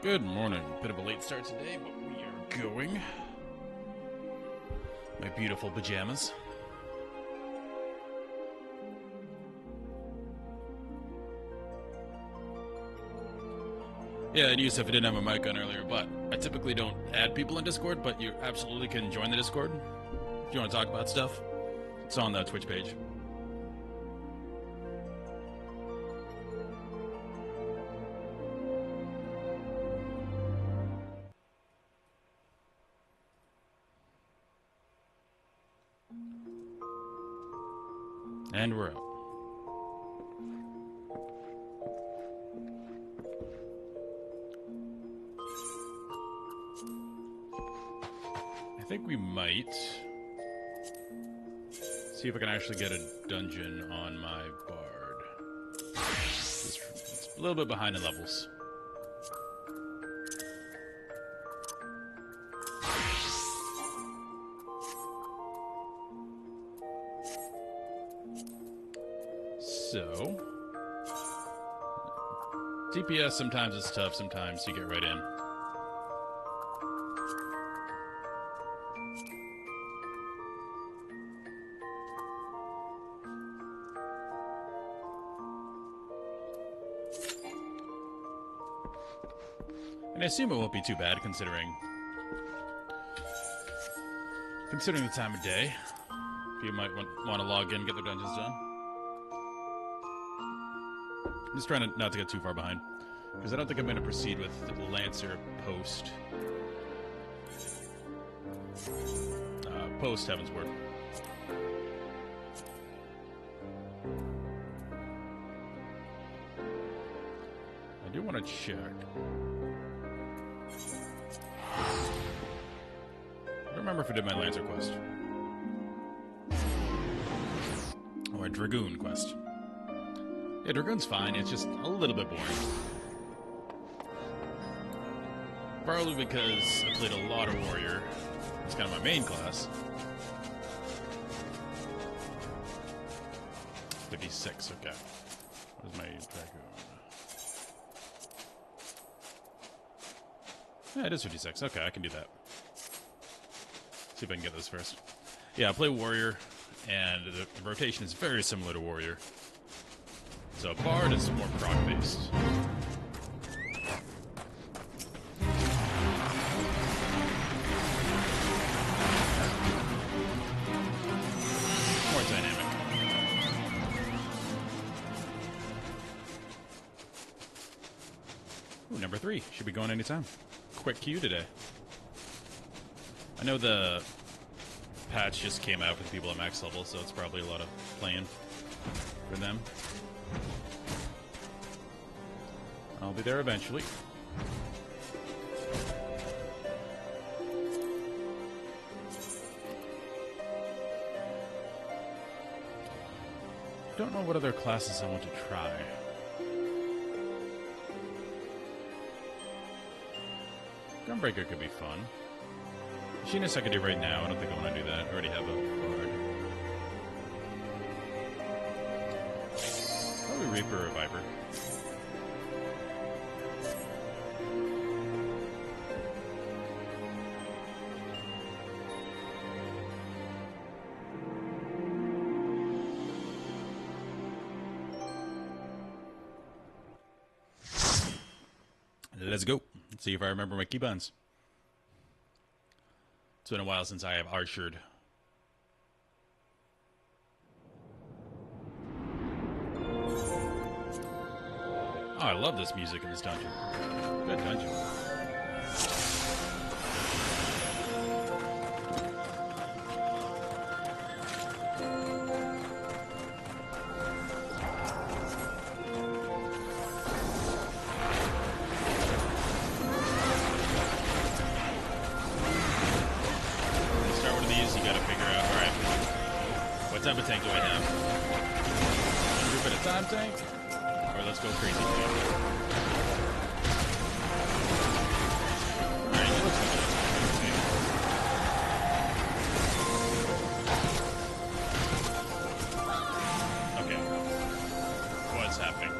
Good morning. Bit of a late start today, but we are going. My beautiful pajamas. Yeah, and Yusuf, I didn't have a mic on earlier, but I typically don't add people in Discord, but you absolutely can join the Discord if you want to talk about stuff. It's on the Twitch page. And we're out. I think we might see if I can actually get a dungeon on my bard. It's a little bit behind in levels. So, DPS sometimes is tough, sometimes you get right in. And I assume it won't be too bad considering the time of day. People might want to log in and get their dungeons done. I'm just trying not to get too far behind, because I don't think I'm going to proceed with the Lancer post Heaven's Word. I do want to check. I don't remember if I did my Lancer quest or a Dragoon quest. Yeah, Dragoon's fine, it's just a little bit boring. Probably because I played a lot of Warrior. It's kind of my main class. 56, okay. Where's my Dragoon? Yeah, it is 56. Okay, I can do that. See if I can get this first. Yeah, I play Warrior, and the rotation is very similar to Warrior. So Bard is more proc-based. More dynamic. Ooh, number 3. Should be going anytime. Quick queue today. I know the patch just came out for the people at max level, so it's probably a lot of playing for them. I'll be there eventually. Don't know what other classes I want to try. Gunbreaker could be fun. Machinist I could do right now. I don't think I want to do that. I already have a bard. Probably Reaper or Viper. Let's go. Let's see if I remember my keybinds. It's been a while since I have archered. Oh, I love this music in this dungeon. Good dungeon. What type of tank do I have? One group at a time tank? Or let's go crazy tank? Alright, it looks like a okay. What's happening?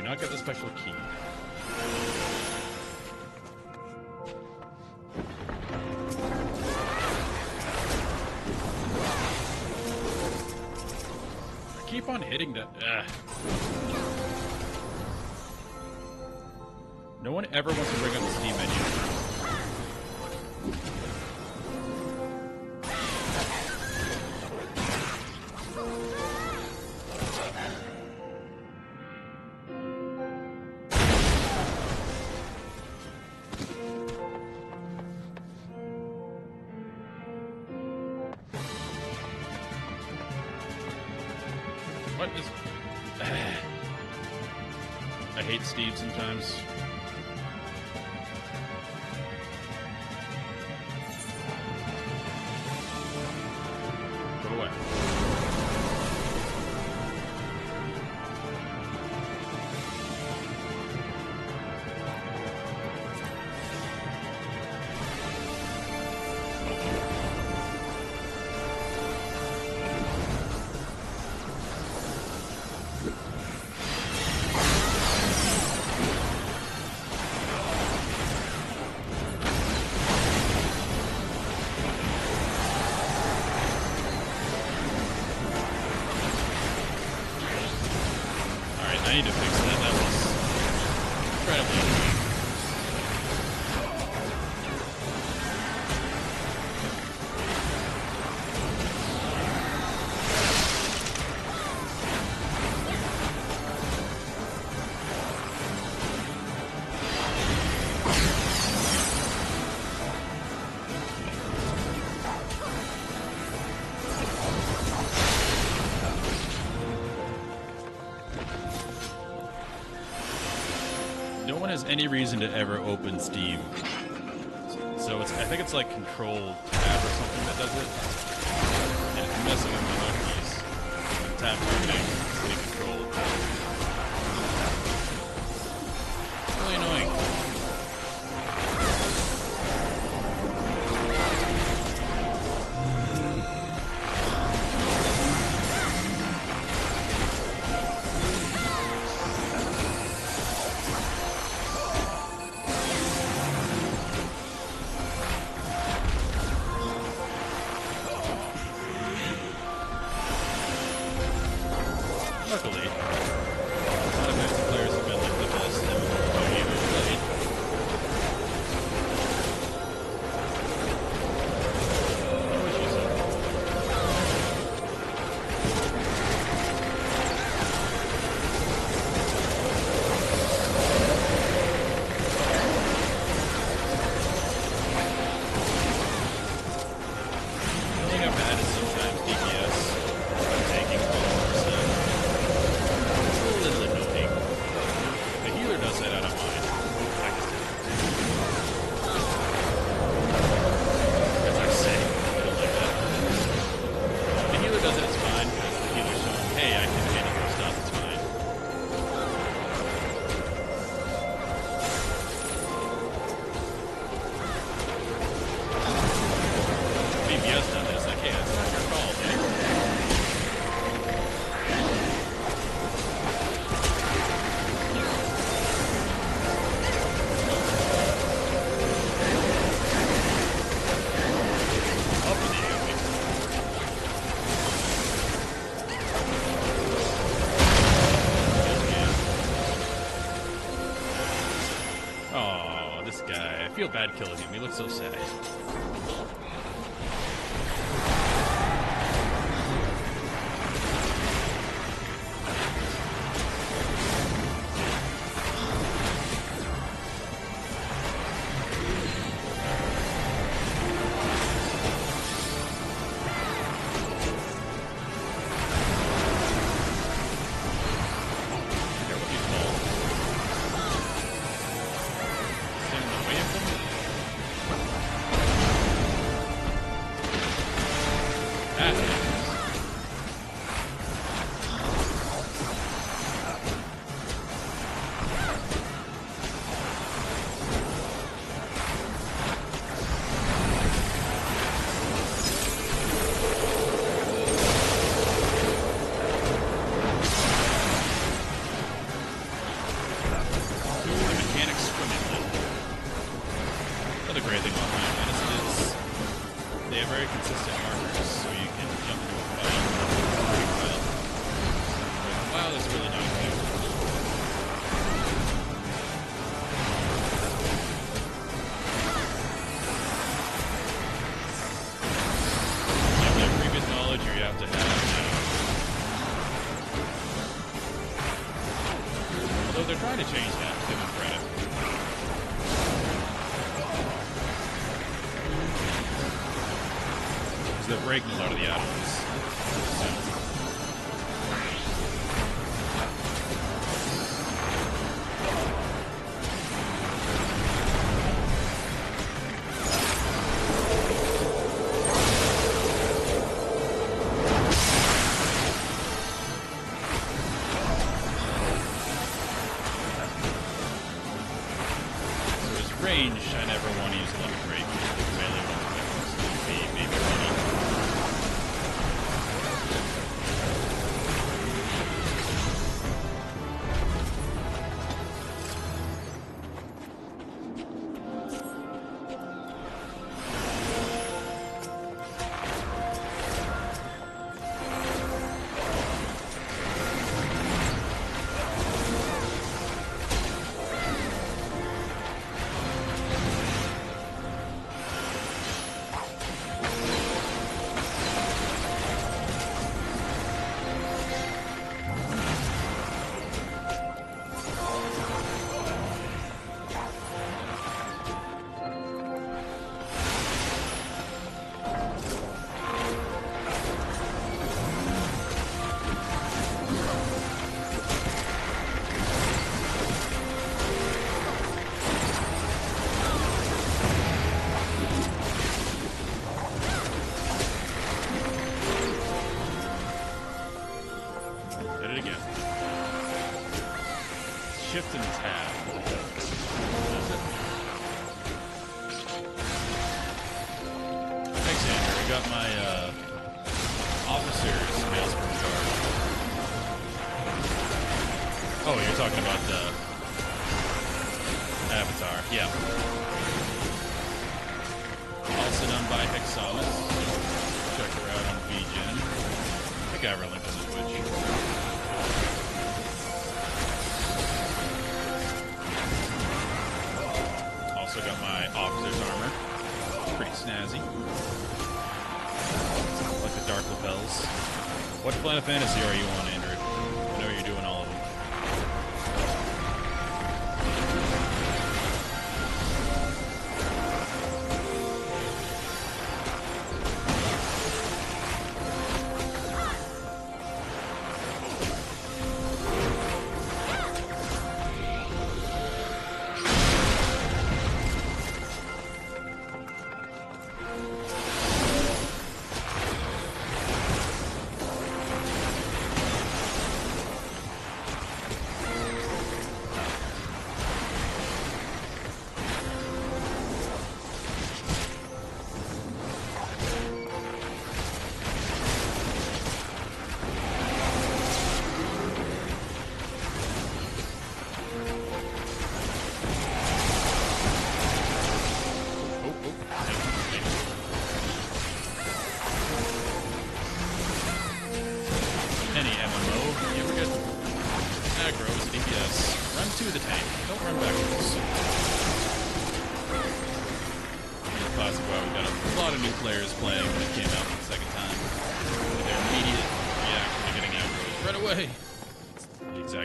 not get the special key. I keep on hitting that. No one ever wants to bring up the Steam menu. What is... I hate Steve sometimes. Go away. I need to fix that. That was incredibly annoying. No one has any reason to ever open Steam. So it's, I think it's like Control Tab or something that does it. And if you're messing with the keys, tab opening, hitting Control. It's really annoying. Luckily, a lot of Magic players have been like the best MMO game I've played. No issues so far. The thing I've had is sometimes DPS taking 12%. A little annoying. The healer does that, I don't mind. I just did it. As I say, I don't like that. The healer does it, it's fine, because the healer's showing, hey, I can handle more stuff, it's fine. BBS does it, it's like, hey, that's not your fault, man. Oh, this guy. I feel bad killing him. He looks so sad. really nice. You have to have previous knowledge, or you have to have. Although they're trying to change that, give them credit. Because they're breaking a lot of the add-ons. So. Range, I never want to use a limit break. Melee ones, maybe running. Shift and tab. Thanks, Andrew. I got my officer's mailspring card. Oh, you're talking about the Avatar. Yeah. Also done by Hexalis. Check her out on VGen. I think I have her linked on the Twitch. Also got my officer's armor. Pretty snazzy. Like the dark lapels. What Final Fantasy are you on, Andrew? I know you're doing all of them.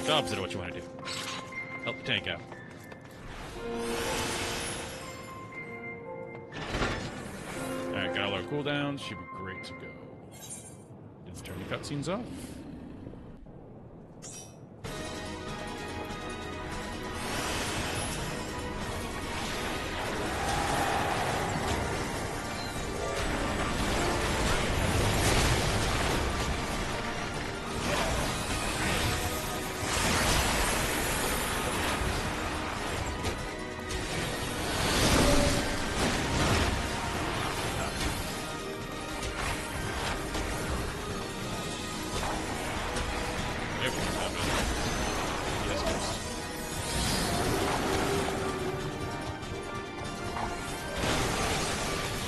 Opposite of what you want to do. Help the tank out. Alright, got all our cooldowns. Should be great to go. Let's turn the cutscenes off.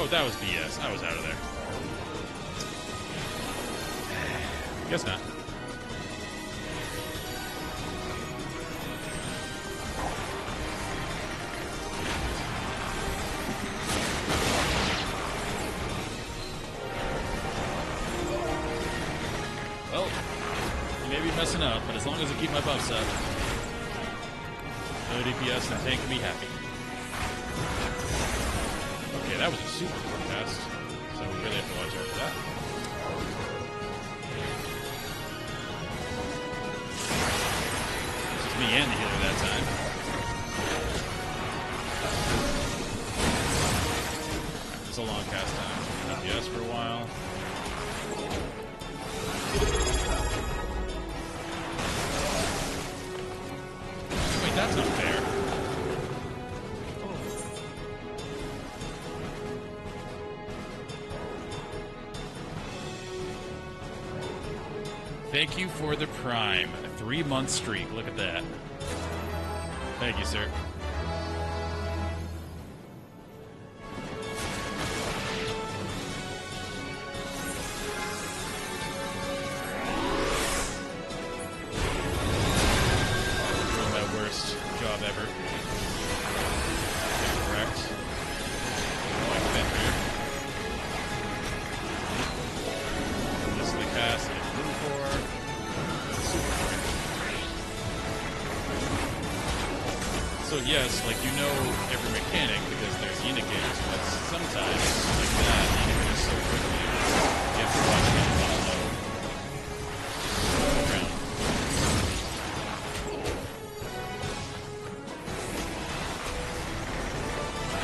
Oh, that was BS. I was out of there. Guess not. messing up, but as long as I keep my buffs up, no DPS, and tank can be happy. Okay, that was a super quick cast, so we really have to watch out for that. It's just me and the healer that time. It's a long cast time. DPS for a while. Wait, that's not fair. Thank you for the Prime. A 3-month streak. Look at that. Thank you, sir. Doing my worst job ever. Correct. Like that here. This is the cast. So yes, like you know every mechanic because there's indicators, but sometimes like that, you can just so quickly you have to watch it follow around.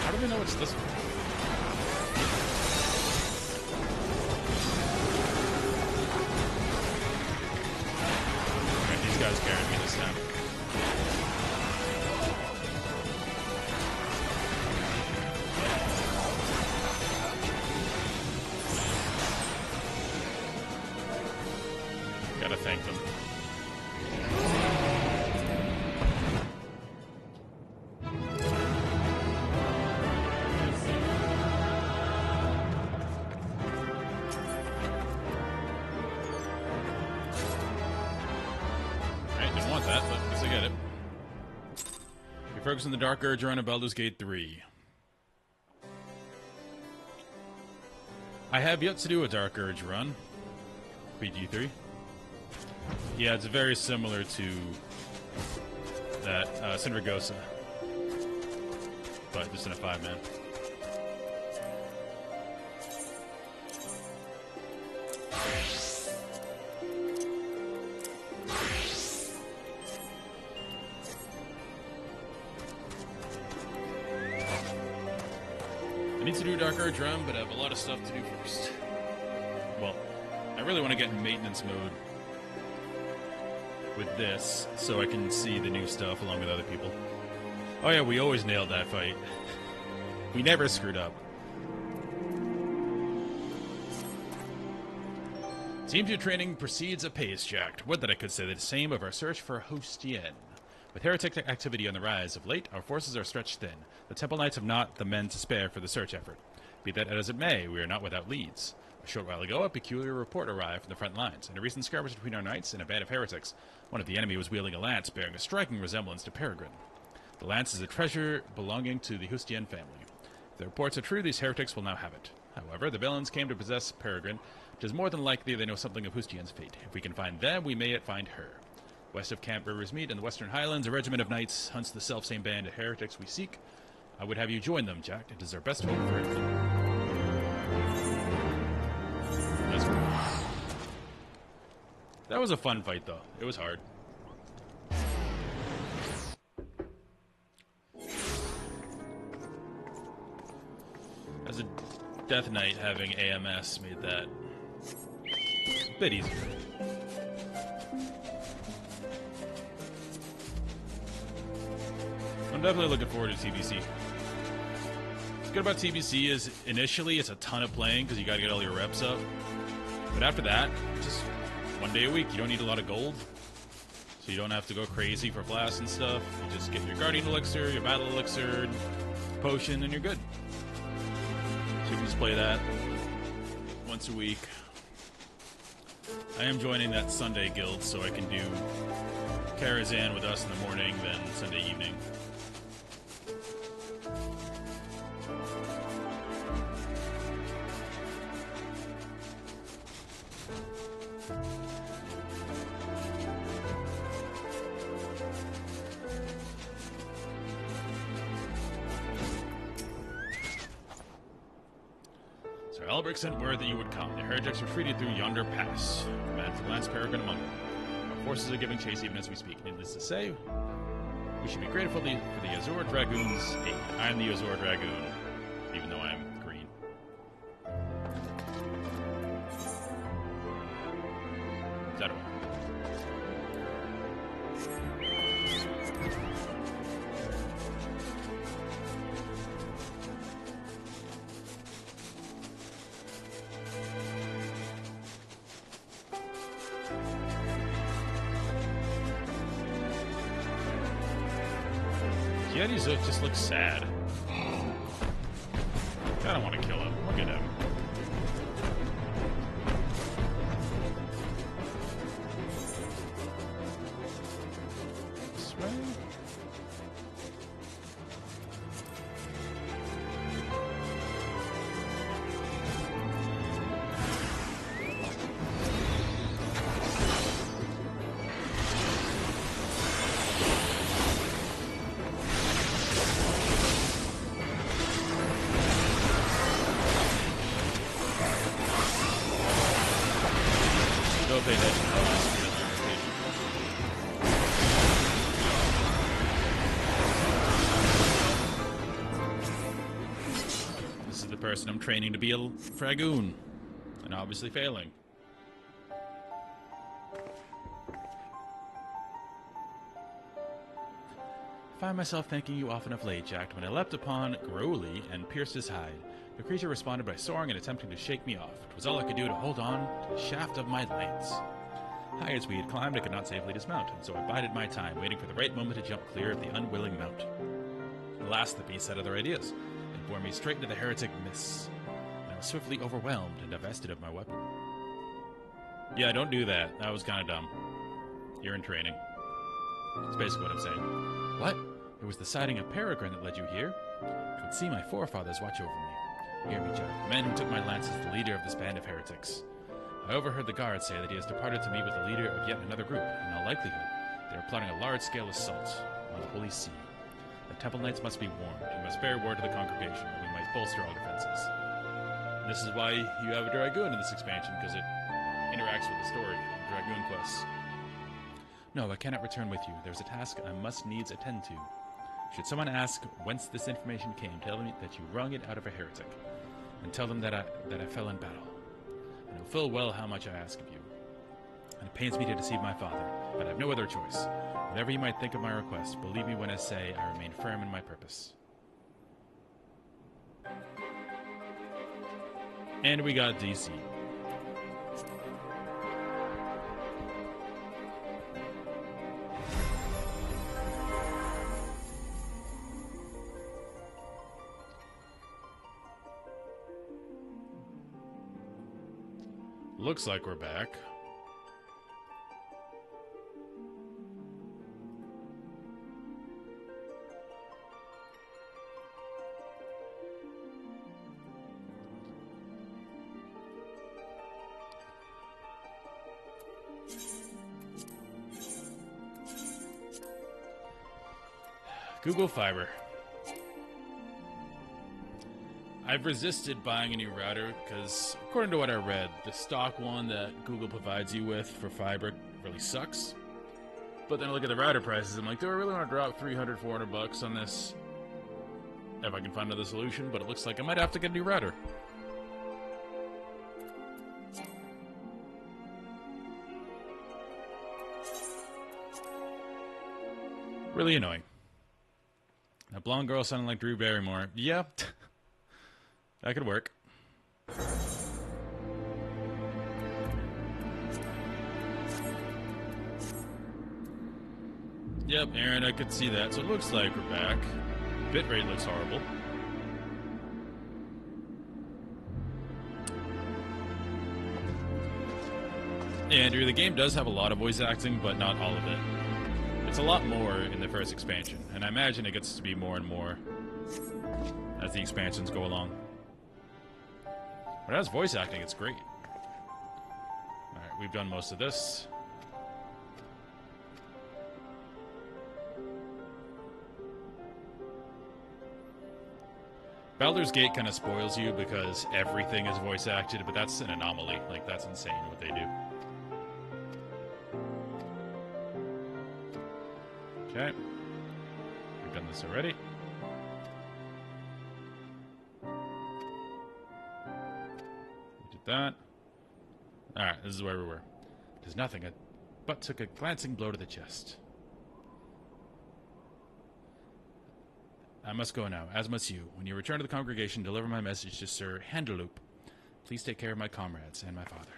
How do we know it's this one? Alright, these guys carried me this time. Gotta thank them. Alright, didn't want that, but I guess I get it. You're focused on the Dark Urge run of Baldur's Gate 3. I have yet to do a Dark Urge run. PG3. Yeah, it's very similar to that Syndragosa, but just in a 5-man. I need to do a Dark Urge run, but I have a lot of stuff to do first. Well, I really want to get in maintenance mode with this, so I can see the new stuff along with other people. Oh yeah, we always nailed that fight. We never screwed up. Seems your training proceeds apace, Jack. Would that I could say the same of our search for Hostien. With heretic activity on the rise of late, our forces are stretched thin. The Temple Knights have not the men to spare for the search effort. Be that as it may, we are not without leads. A short while ago, a peculiar report arrived from the front lines. In a recent skirmish between our knights and a band of heretics, one of the enemy was wielding a lance bearing a striking resemblance to Peregrine. The lance is a treasure belonging to the Hustien family. If the reports are true, these heretics will now have it. However, the villains came to possess Peregrine, which is more than likely they know something of Hustien's fate. If we can find them, we may yet find her. West of Camp Rivers Mead in the Western Highlands, a regiment of knights hunts the self-same band of heretics we seek. I would have you join them, Jack. It is our best hope for it. That's cool. That was a fun fight, though. It was hard. As a Death Knight, having AMS made that a bit easier. I'm definitely looking forward to TBC. What's good about TBC is initially it's a ton of playing because you got to get all your reps up. But after that, just one day a week. You don't need a lot of gold, so you don't have to go crazy for flasks and stuff. You just get your Guardian Elixir, your Battle Elixir, Potion, and you're good. So you can just play that once a week. I am joining that Sunday guild, so I can do Karazhan with us in the morning, then Sunday evening. Elbrick sent word that you would come. The heretics retreated through yonder pass. Command for Lance Peregrine among them. Our forces are giving chase even as we speak. Needless to say, we should be grateful for the Azure Dragoon's aid. I am the Azure Dragoon, even though I am green. Is that all? Yeti's look just looks sad. I don't want to kill him. Look at him. This way? This is the person I'm training to be a dragoon, and obviously failing. I find myself thanking you often of late, Jack, when I leapt upon Growly and pierced his hide. The creature responded by soaring and attempting to shake me off. It was all I could do to hold on to the shaft of my lance. High as we had climbed, I could not safely dismount, and so I bided my time, waiting for the right moment to jump clear of the unwilling mount. Alas, the beast had other ideas. It bore me straight into the heretic mists, and I was swiftly overwhelmed and divested of my weapon. Yeah, don't do that. That was kind of dumb. You're in training. That's basically what I'm saying. What? It was the sighting of Peregrine that led you here? It would seem my forefathers watch over me. Hear me, Jack. The man who took my lance is the leader of this band of heretics. I overheard the guards say that he has departed to meet with the leader of yet another group. In all likelihood, they are plotting a large-scale assault on the Holy See. The Temple Knights must be warned. You must bear word to the congregation, or we might bolster our defenses. And this is why you have a Dragoon in this expansion, because it interacts with the story of Dragoon quests. No, I cannot return with you. There's a task I must needs attend to. Should someone ask whence this information came, tell them that you wrung it out of a heretic, and tell them that I fell in battle. I know full well how much I ask of you, and it pains me to deceive my father, but I have no other choice. Whatever you might think of my request, believe me when I say I remain firm in my purpose. And we got DC. Looks like we're back. Google Fiber. I've resisted buying a new router because, according to what I read, the stock one that Google provides you with for fiber really sucks. But then I look at the router prices, I'm like, do I really want to drop $300, $400 on this? If I can find another solution, but it looks like I might have to get a new router. Really annoying. That blonde girl sounding like Drew Barrymore. Yep. That could work. Yep, Aaron, I could see that. So it looks like we're back. Bitrate looks horrible. Yeah, Andrew, the game does have a lot of voice acting, but not all of it. It's a lot more in the first expansion, and I imagine it gets to be more and more as the expansions go along. But as voice acting, it's great. Alright, we've done most of this. Baldur's Gate kind of spoils you because everything is voice acted, but that's an anomaly. Like, that's insane what they do. Okay. We've done this already. We did that. Alright, this is where we were. There's nothing, but took a glancing blow to the chest. I must go now, as must you. When you return to the congregation, deliver my message to Sir Handerloop. Please take care of my comrades and my father.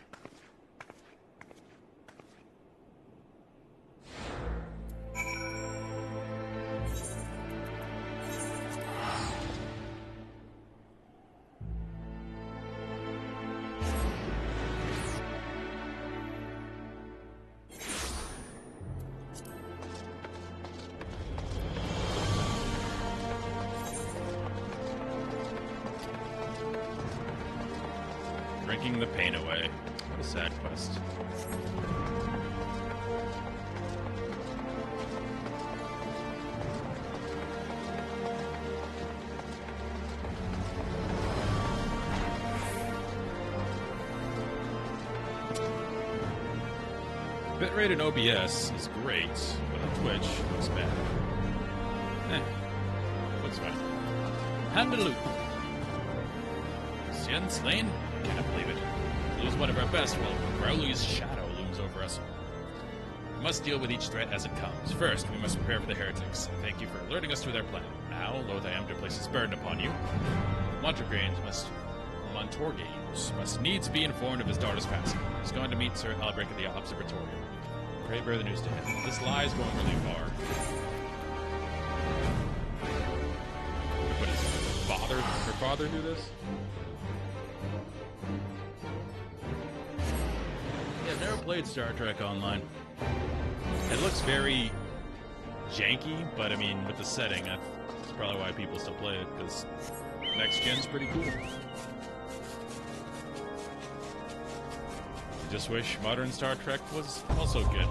Drinking the pain away. What a sad quest. Bitrate in OBS is great, but on Twitch, it looks bad. Looks fine. Handaloop. Sion slain? Cannot believe it. We lose one of our best while Crowley's shadow looms over us all. We must deal with each threat as it comes. First, we must prepare for the heretics. Thank you for alerting us to their plan. Now, loath I am to place this burden upon you. Montorgaines must needs be informed of his daughter's passing. He's going to meet Sir Albrecht at the observatorium. Pray bear the news to him. This lie is going really far. What is it? Her father do this? Yeah, I've never played Star Trek Online. It looks very janky, but I mean, with the setting, that's probably why people still play it, because next gen's pretty cool. I just wish modern Star Trek was also good.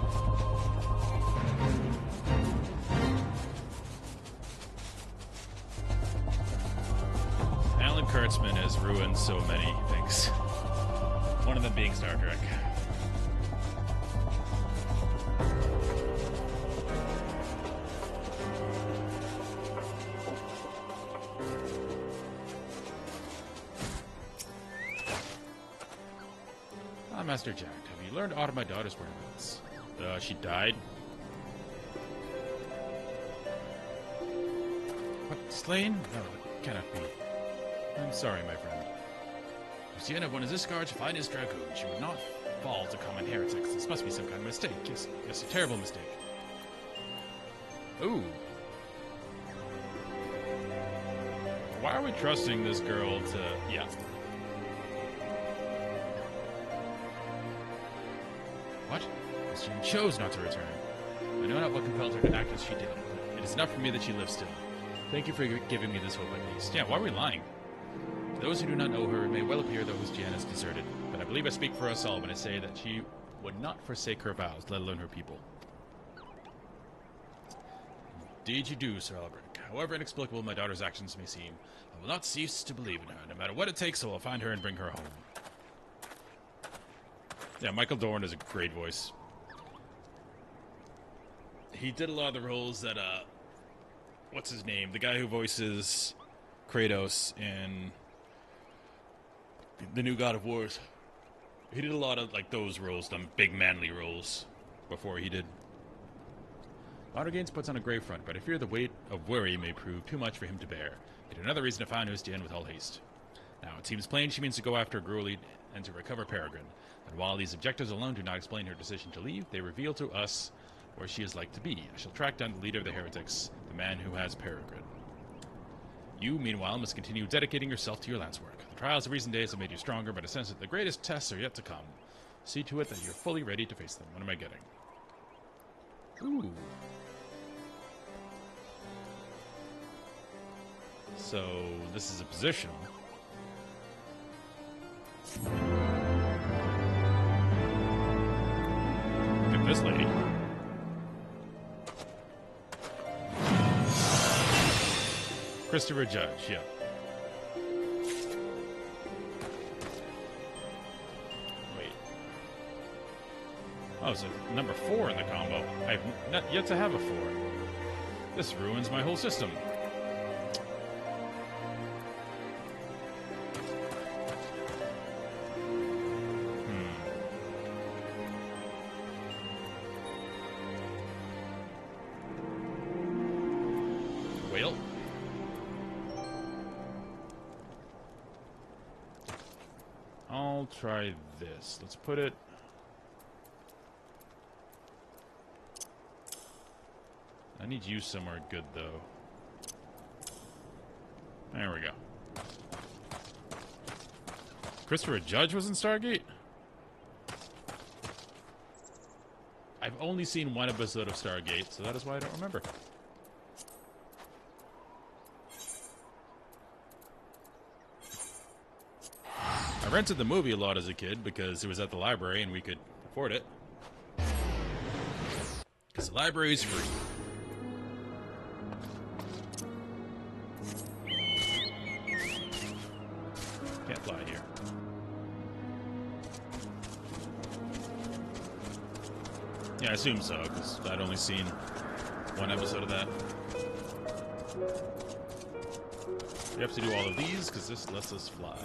Alan Kurtzman has ruined so many things. One of them being Star Trek. Master Jack, have you learned aught of my daughter's whereabouts? She died. What, slain? No, it cannot be. I'm sorry, my friend. If Sienna of one of this guard's finest dragoon, she would not fall to common heretics. This must be some kind of mistake. Yes, a terrible mistake. Ooh. Why are we trusting this girl to... Yeah. What? She chose not to return. I know not what compelled her to act as she did. It is enough for me that she lives still. Thank you for giving me this hope at least. Yeah, why are we lying? To those who do not know her, it may well appear that Christiana is deserted, but I believe I speak for us all when I say that she would not forsake her vows, let alone her people. Indeed you do, Sir Albrecht. However inexplicable my daughter's actions may seem, I will not cease to believe in her. No matter what it takes, I will find her and bring her home. Yeah, Michael Dorn is a great voice. He did a lot of the roles that, what's his name? The guy who voices Kratos in the new God of Wars. He did a lot of, like, those roles, them big manly roles, before he did. Montorgaines puts on a grave front, but I fear the weight of worry may prove too much for him to bear. Yet another reason to find Ustian with all haste. Now, it seems plain she means to go after Gruely and to recover Peregrine. And while these objectives alone do not explain her decision to leave, they reveal to us where she is like to be. I shall track down the leader of the heretics, the man who has Peregrine. You, meanwhile, must continue dedicating yourself to your lance work. The trials of recent days have made you stronger, but I sense that the greatest tests are yet to come. See to it that you're fully ready to face them. What am I getting? Ooh. So, this is a positional. Look at this lady. Christopher Judge, yeah. Oh, so number 4 in the combo. I've not yet to have a 4. This ruins my whole system. Well. I'll try this. Let's put it... I need you somewhere good, though. There we go. Christopher Judge was in Stargate? I've only seen one episode of Stargate, so that is why I don't remember. I rented the movie a lot as a kid because it was at the library and we could afford it. Because the library is free. Can't fly here. Yeah, I assume so, because I'd only seen one episode of that. We have to do all of these, because this lets us fly.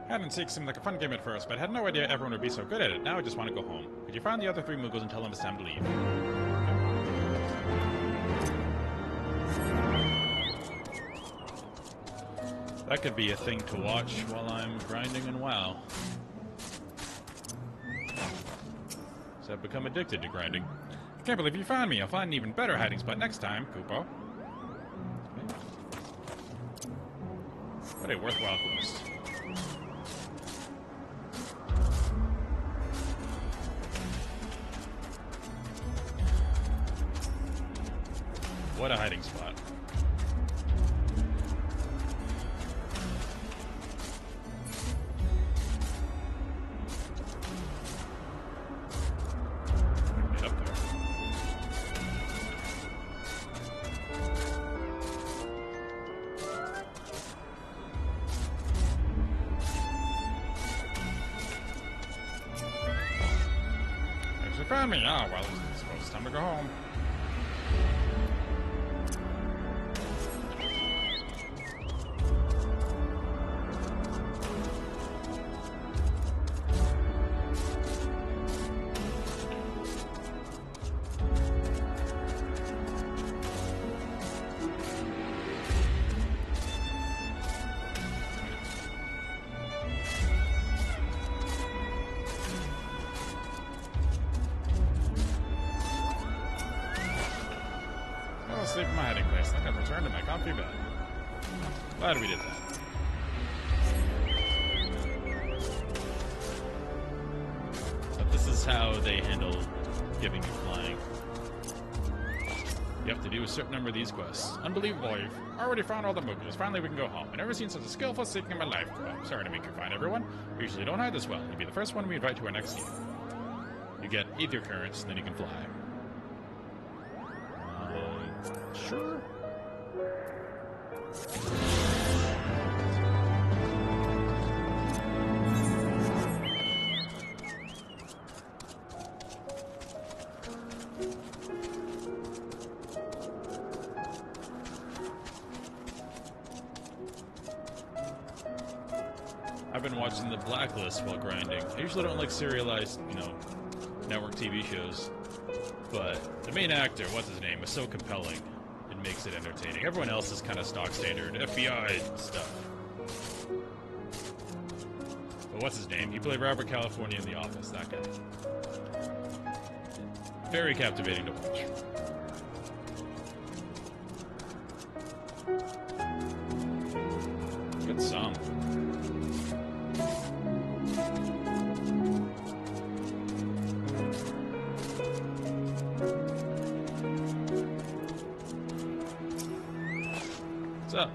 Hide and seek seemed like a fun game at first, but I had no idea everyone would be so good at it. Now I just want to go home. Could you find the other 3 Muggles and tell them it's time to leave? That could be a thing to watch while I'm grinding in WoW. So I've become addicted to grinding. I can't believe you found me. I'll find an even better hiding spot next time, Kupo. What a worthwhile quest. What a hiding spot. Get up there. Thanks for finding me. Oh, well, I suppose it's time to go home. Sleep in my hiding place. I think I've returned to my comfy bed. Glad we did that. But this is how they handle giving you flying. You have to do a certain number of these quests. Unbelievable, you've already found all the Muggles. Finally we can go home. I've never seen such a skillful seeking in my life. Well, I'm sorry to make you find everyone. We usually don't hide this well. You'll be the first one we invite to our next game. You get ether currents, and then you can fly. Sure. I've been watching The Blacklist while grinding. I usually don't like serialized, network TV shows. But the main actor, what's his name, is so compelling. It makes it entertaining. Everyone else is kind of stock standard FBI stuff. But what's his name? He played Robert California in The Office, that guy. Very captivating to watch. Good song. What's up?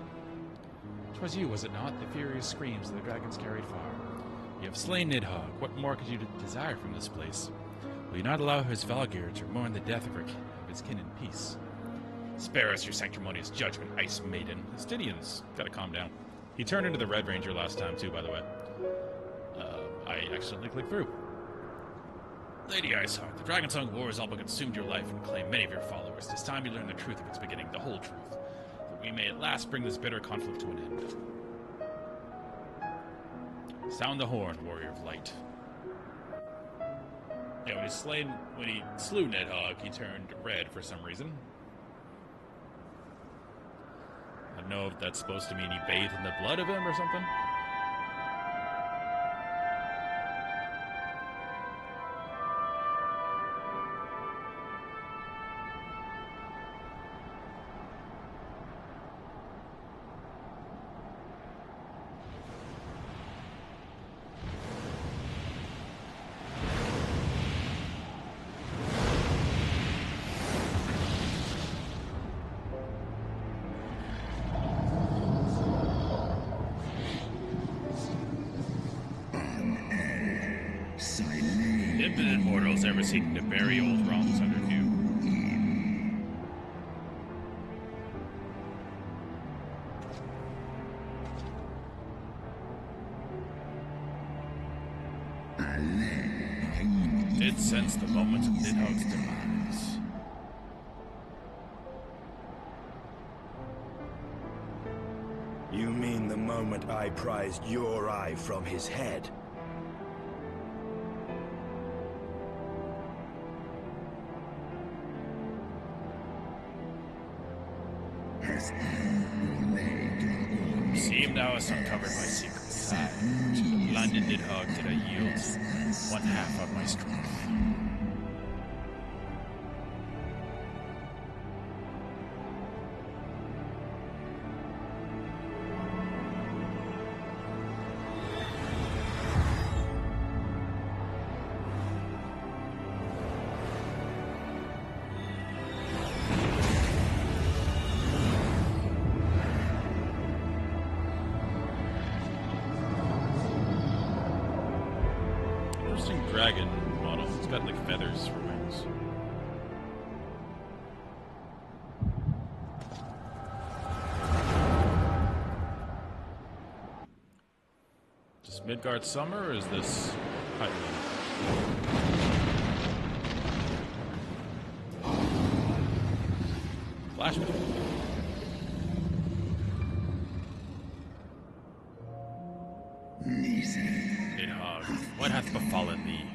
'Twas you, was it not? The furious screams the dragons carried far. You have slain Nidhogg. What more could you desire from this place? Will you not allow his Valgyr to mourn the death of his kin in peace? Spare us your sanctimonious judgment, Ice Maiden. Stydian's gotta calm down. He turned into the Red Ranger last time, too, by the way. I accidentally clicked through. Lady Iceheart, the Dragonsong War has all but consumed your life and claimed many of your followers. It is time you learn the truth of its beginning, the whole truth, that we may at last bring this bitter conflict to an end. Sound the horn, warrior of light. Yeah, when he slew Nidhogg, he turned red for some reason. I don't know if that's supposed to mean he bathed in the blood of him or something. Infinite mortals ever seeking to bury old wrongs under new. Did sense the moment of Nidhogg's demise. You mean the moment I prized your eye from his head? Seemed thou hast uncovered my secrets. I, to the blinded Nidhogg, did I yield one half of my strength. Dragon model. It's got like feathers for wings. Is this Midgard summer or is this Highland? Flashback. Nidhogg, what hath befallen thee?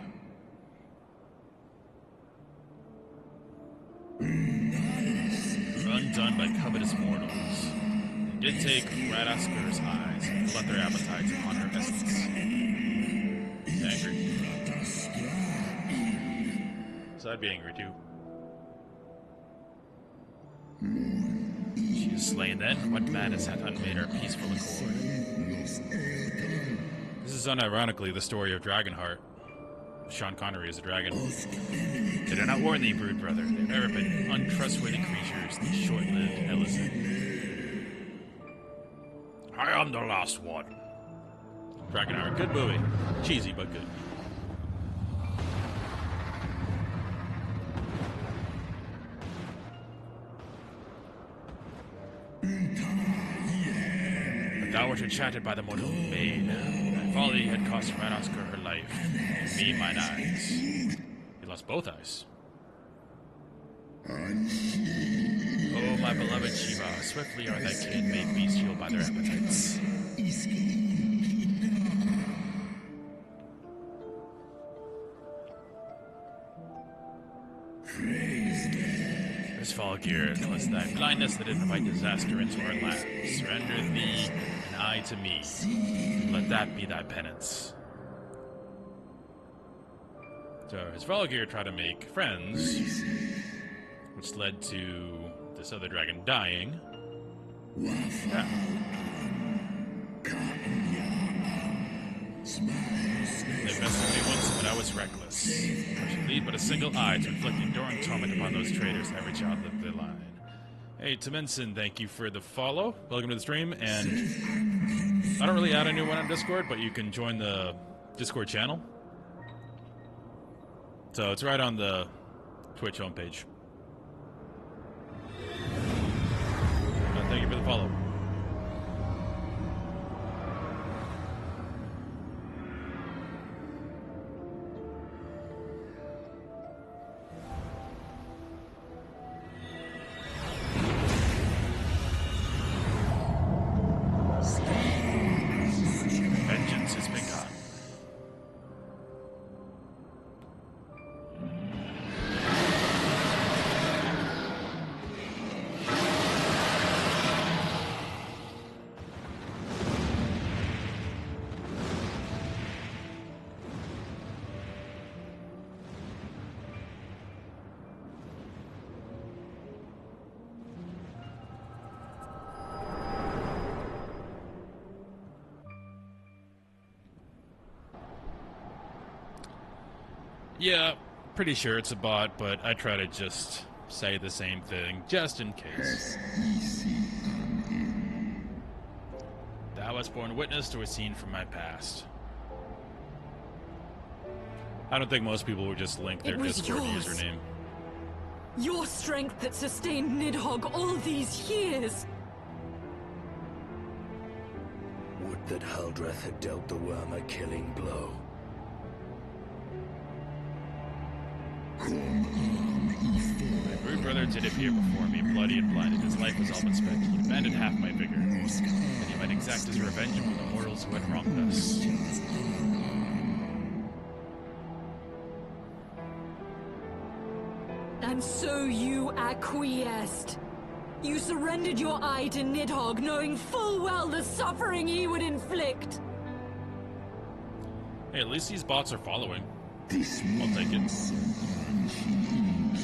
Undone by covetous mortals, they did take Radaskur's eyes and glut their appetites upon her essence. Angry. So I'd be angry too. She is slain then? What madness hath unmade her peaceful accord? This is unironically the story of Dragonheart. Sean Connery is a dragon. Did I not warn thee, brood brother? They've never been untrustworthy creatures, these short-lived Ellison. I am the last one. Dragonheart, good movie. Cheesy, but good. But thou wert enchanted by the mortal maid. Thy folly had cost Radaskur her life, and me mine eyes. He lost both eyes. Oh, my beloved Shiva, swiftly are thy kin made bestial by their appetites. This Valkyr, 'twas thy blindness that invite disaster into our lands. Surrender thee and I to me. Let that be thy penance. So his Valkyr tried to make friends, which led to this other dragon dying. Yeah. They bested me once, but I was reckless. I should lead but a single eye to inflict enduring torment upon those traitors that ever outlived their line. Hey, Timenson, thank you for the follow. Welcome to the stream, and I don't really add a new one on Discord, but you can join the Discord channel. So it's right on the Twitch homepage. Thank you for the follow. Yeah, pretty sure it's a bot, but I try to just say the same thing, just in case. Thou hast borne witness to a scene from my past. I don't think most people would just link their Discord username. Your strength that sustained Nidhogg all these years! Would that Haldreth had dealt the worm a killing blow. My rude brother did appear before me, bloody and blinded. His life was all but spent. He demanded half my vigor, that he might exact his revenge upon the mortals who had wronged us. And so you acquiesced. You surrendered your eye to Nidhogg, knowing full well the suffering he would inflict. Hey, at least these bots are following. I'll take it.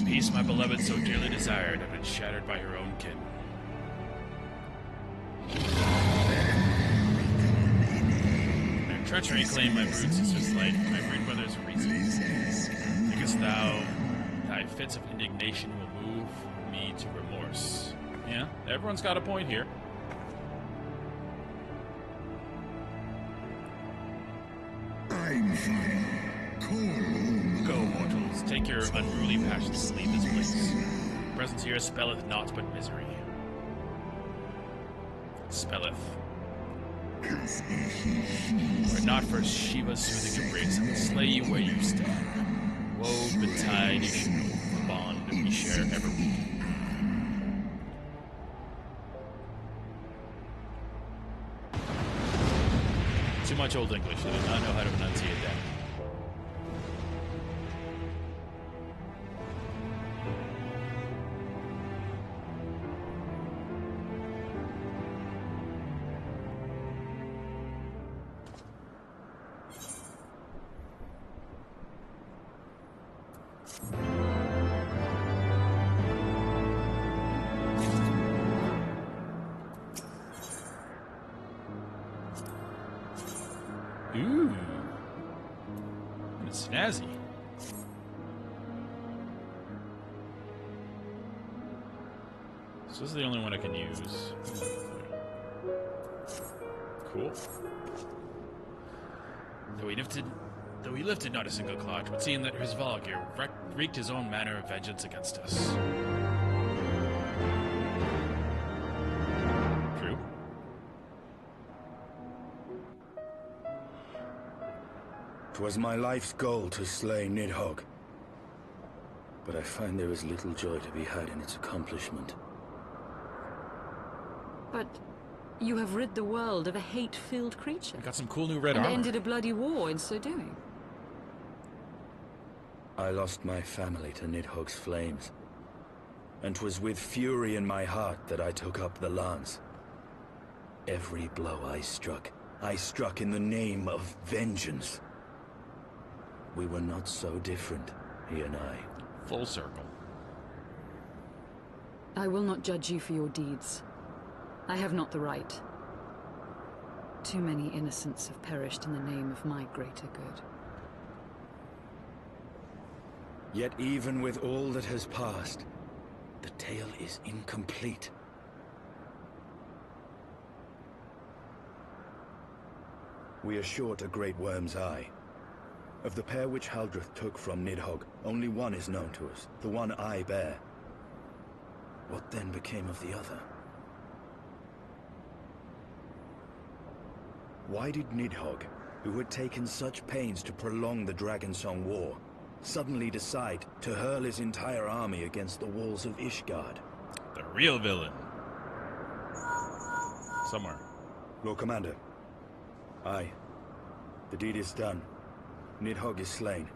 Peace, my beloved, so dearly desired, have been shattered by her own kin. Their treachery claimed my brood sister's life, my brood brother's reason. Thinkest thou thy fits of indignation will move me to remorse? Yeah, everyone's got a point here. I'm fine. Go, mortals, take your unruly passions and leave this place. Presence here spelleth naught but misery. Spelleth. Were not for Shiva's soothing embrace, I would slay you where you stand. Woe betide you, the bond that we share ever weaken. Too much Old English. I do not know how to enunciate that. Ooh. It's snazzy. So this is the only one I can use. Cool. Though he lifted not a single claw, it would seem that Hrisvalgir wreaked his own manner of vengeance against us. True. 'Twas my life's goal to slay Nidhogg, but I find there is little joy to be had in its accomplishment. But you have rid the world of a hate-filled creature. I got some cool new red and armor. ended a bloody war in so doing. I lost my family to Nidhogg's flames, and 'twas with fury in my heart that I took up the lance. Every blow I struck in the name of vengeance. We were not so different, he and I. Full circle. I will not judge you for your deeds. I have not the right. Too many innocents have perished in the name of my greater good. Yet even with all that has passed, the tale is incomplete. We are short a great worm's eye. Of the pair which Haldreth took from Nidhogg, only one is known to us, the one I bear. What then became of the other? Why did Nidhogg, who had taken such pains to prolong the Dragonsong War, suddenly decide to hurl his entire army against the walls of Ishgard? The real villain. Somewhere. Lord Commander. Aye. The deed is done. Nidhogg is slain.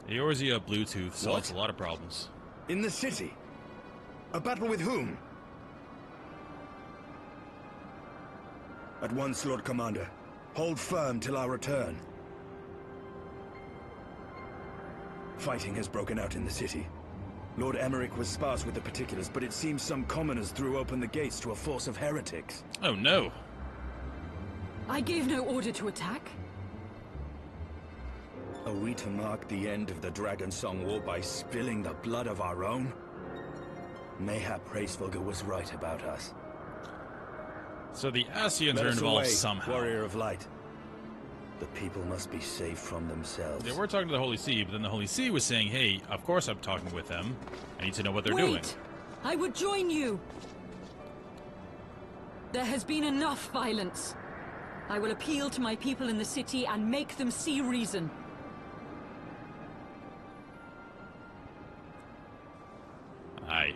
Eorzea Bluetooth solves What? a lot of problems. In the city? A battle with whom? At once, Lord Commander. Hold firm till our return. Fighting has broken out in the city. Lord Emmerich was sparse with the particulars, but it seems some commoners threw open the gates to a force of heretics. Oh no. I gave no order to attack. A Are we to mark the end of the Dragon Song War by spilling the blood of our own? Mayhap Hraesvelgr was right about us. So the Ascians Let are us involved away, somehow. Warrior of Light. The people must be saved from themselves. They were talking to the Holy See, but then the Holy See was saying, hey, of course I'm talking with them. I need to know what they're doing. Wait! I would join you! There has been enough violence. I will appeal to my people in the city and make them see reason. Aye.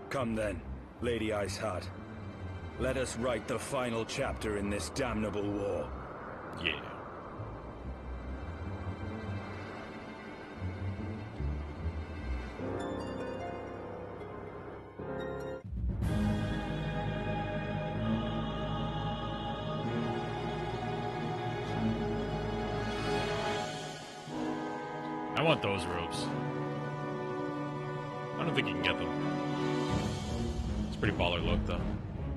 Come then, Lady Iceheart. Let us write the final chapter in this damnable war. Yeah. I want those robes. I don't think you can get them. It's a pretty baller look, though.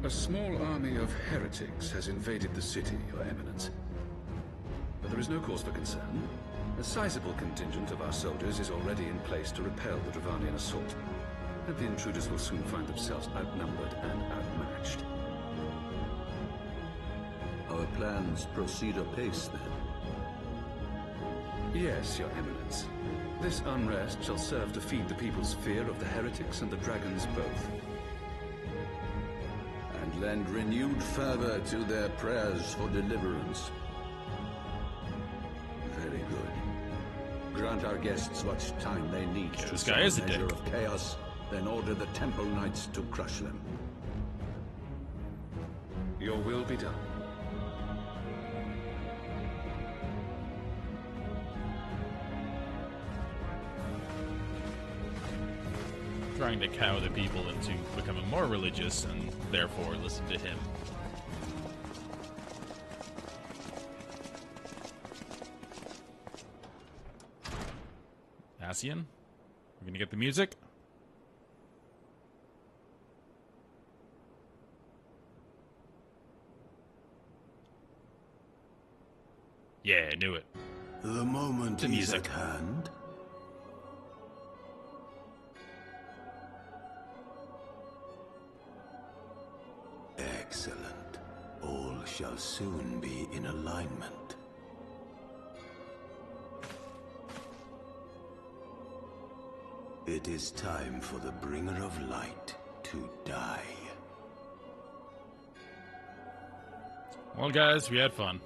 A small army of heretics has invaded the city, Your Eminence. But there is no cause for concern. A sizable contingent of our soldiers is already in place to repel the Dravanian assault. And the intruders will soon find themselves outnumbered and outmatched. Our plans proceed apace, then. Yes, Your Eminence. This unrest shall serve to feed the people's fear of the heretics and the dragons both. And lend renewed fervor to their prayers for deliverance. Very good. Grant our guests what time they need to this guy is a measure dick. of chaos, then order the Temple Knights to crush them. Your will be done. Trying to cow the people into becoming more religious and therefore listen to him. Ascian? We're gonna get the music? Yeah, I knew it. The moment The is music. at hand. Excellent. All shall soon be in alignment. It is time for the Bringer of Light to die. Well, guys, we had fun.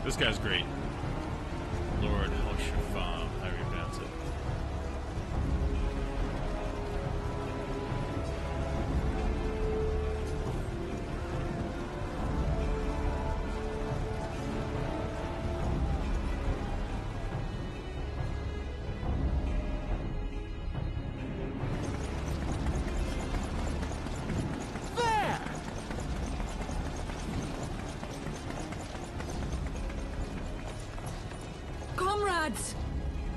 This guy's great. Lord Hoshafam, how do you pronounce it? Comrades!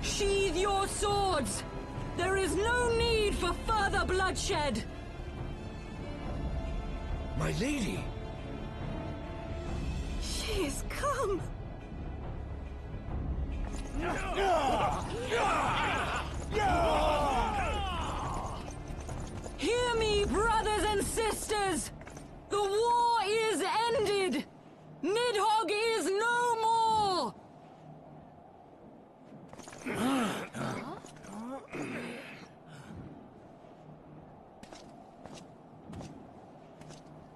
Sheathe your swords! There is no need for further bloodshed! My lady! She is come! Hear me, brothers and sisters! The war is ended! Nidhogg is no more!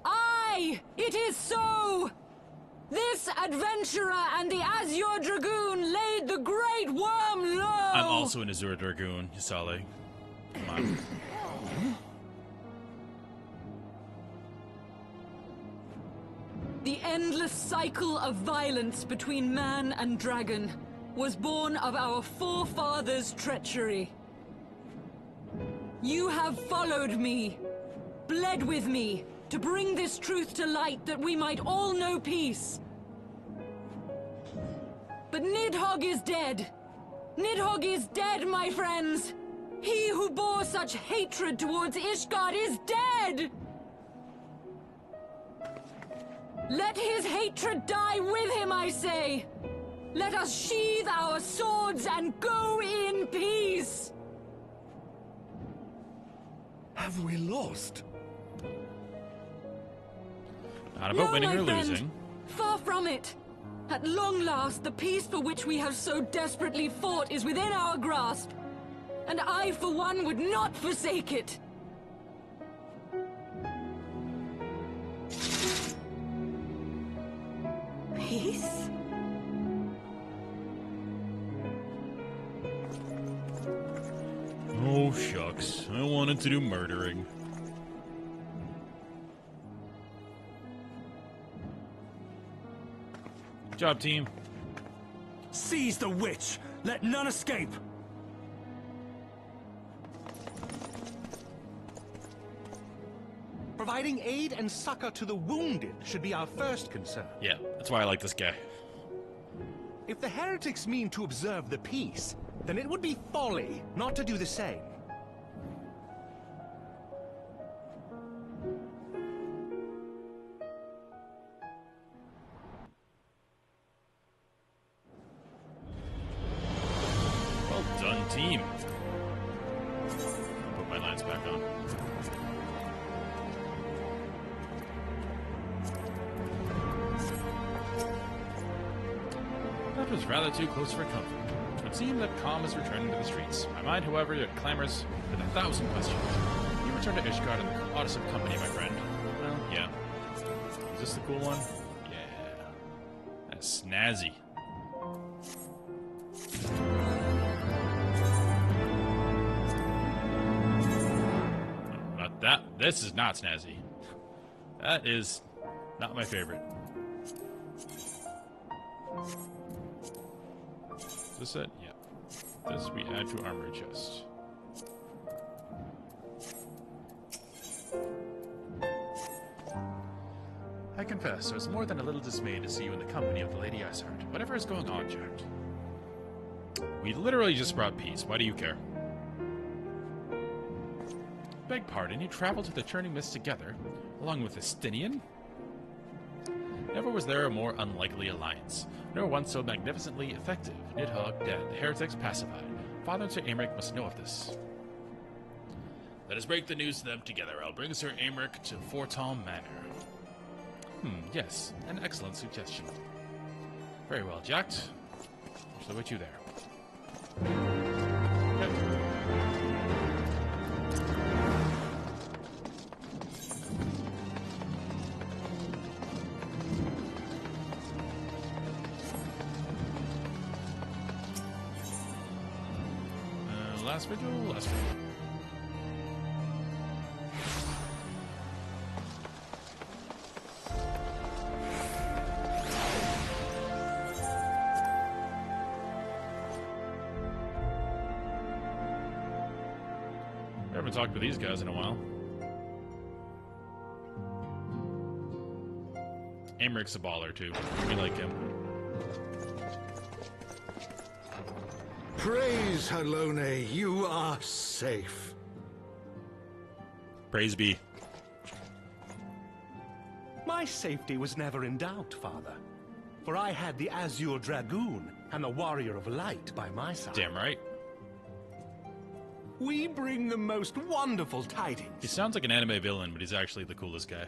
Aye, it is so! This adventurer and the Azure Dragoon laid the Great Worm low! I'm also an Azure Dragoon, Yasale. Come on. The endless cycle of violence between man and dragon was born of our forefathers' treachery. You have followed me, bled with me to bring this truth to light that we might all know peace. But Nidhogg is dead. Nidhogg is dead, my friends! He who bore such hatred towards Ishgard is dead! Let his hatred die with him, I say! Let us sheathe our swords and go in peace! Have we lost? Not about winning my or friend. losing. Far from it! At long last, the peace for which we have so desperately fought is within our grasp. And I, for one, would not forsake it! Peace? Oh, shucks. I wanted to do murdering. Good job, team. Seize the witch! Let none escape! Providing aid and succor to the wounded should be our first concern. Yeah, that's why I like this guy. If the heretics mean to observe the peace, then it would be folly not to do the same. Well done, team. Put my lines back on. That was rather too close for comfort. It would seem that calm is returning to the streets. My mind, however, yet clamors with 1,000 questions. You return to Ishgard in the oddest of company, my friend. Well, yeah. Is this the cool one? Yeah. That's snazzy. No, not that. This is not snazzy. That is not my favorite. Is this it? Yeah. This we add to armor chest. I confess, I was more than a little dismayed to see you in the company of the Lady Iceheart. Whatever is going on, Jared? We literally just brought peace. Why do you care? Beg pardon, you traveled to the Churning Mist together, along with Estinian? Never was there a more unlikely alliance, nor one so magnificently effective. Nidhogg dead, the heretics pacified. Father and Sir Aymeric must know of this. Let us break the news to them together. I'll bring Sir Aymeric to Fortal Manor. Yes, an excellent suggestion. Very well, Jacked. I shall await you there. Yep. Last vigil, last vigil. I haven't talked to these guys in a while. Aymeric's a baller too. We like him. Praise Halone, you are safe. Praise be. My safety was never in doubt, Father. For I had the Azure Dragoon and the Warrior of Light by my side. Damn right. We bring the most wonderful tidings. He sounds like an anime villain, but he's actually the coolest guy.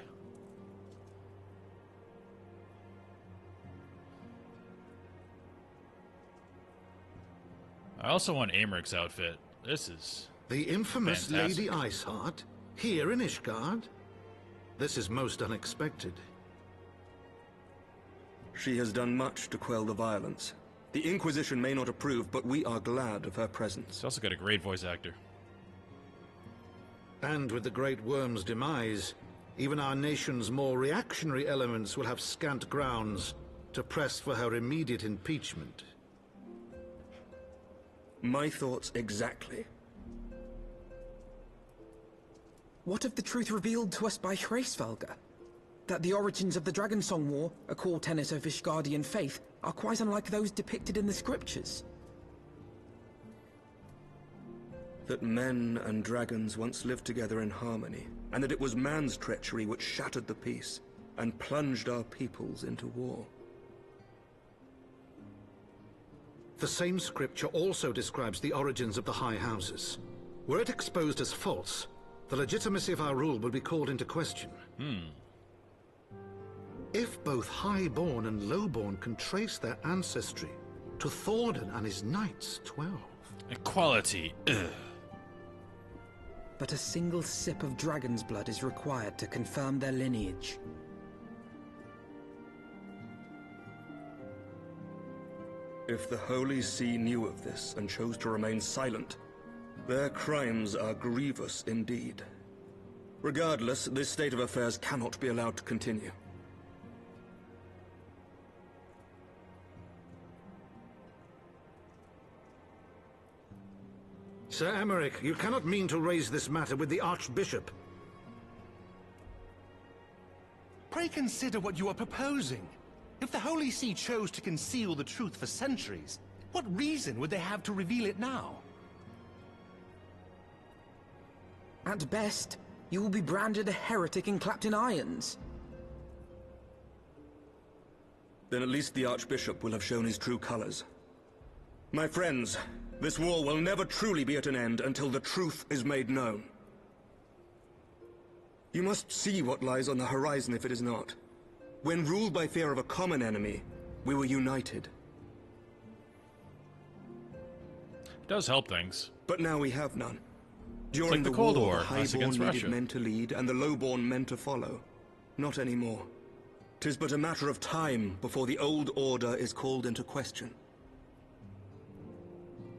I also want Aymeric's outfit. This is The infamous fantastic. Lady Iceheart, here in Ishgard? This is most unexpected. She has done much to quell the violence. The Inquisition may not approve, but we are glad of her presence. He's also got a great voice actor. And with the Great Worm's demise, even our nation's more reactionary elements will have scant grounds to press for her immediate impeachment. My thoughts exactly. What of the truth revealed to us by Hraesvelgr? That the origins of the Dragonsong War, a core tenet of Ishgardian faith, are quite unlike those depicted in the scriptures. That men and dragons once lived together in harmony, and that it was man's treachery which shattered the peace and plunged our peoples into war. The same scripture also describes the origins of the High Houses. Were it exposed as false, the legitimacy of our rule would be called into question. If both Highborn and Lowborn can trace their ancestry to Thordan and his knights, 12. Equality. Ugh. But a single sip of dragon's blood is required to confirm their lineage. If the Holy See knew of this and chose to remain silent, their crimes are grievous indeed. Regardless, this state of affairs cannot be allowed to continue. Sir Emeric, you cannot mean to raise this matter with the Archbishop. Pray consider what you are proposing. If the Holy See chose to conceal the truth for centuries, what reason would they have to reveal it now? At best, you will be branded a heretic and clapped in irons. Then at least the Archbishop will have shown his true colors. My friends, this war will never truly be at an end until the truth is made known. You must see what lies on the horizon if it is not. When ruled by fear of a common enemy, we were united. It does help things. But now we have none. During like the Cold War, the us Highborn against needed Russia. men to lead, and the Lowborn men to follow. Not anymore. 'Tis but a matter of time before the old order is called into question.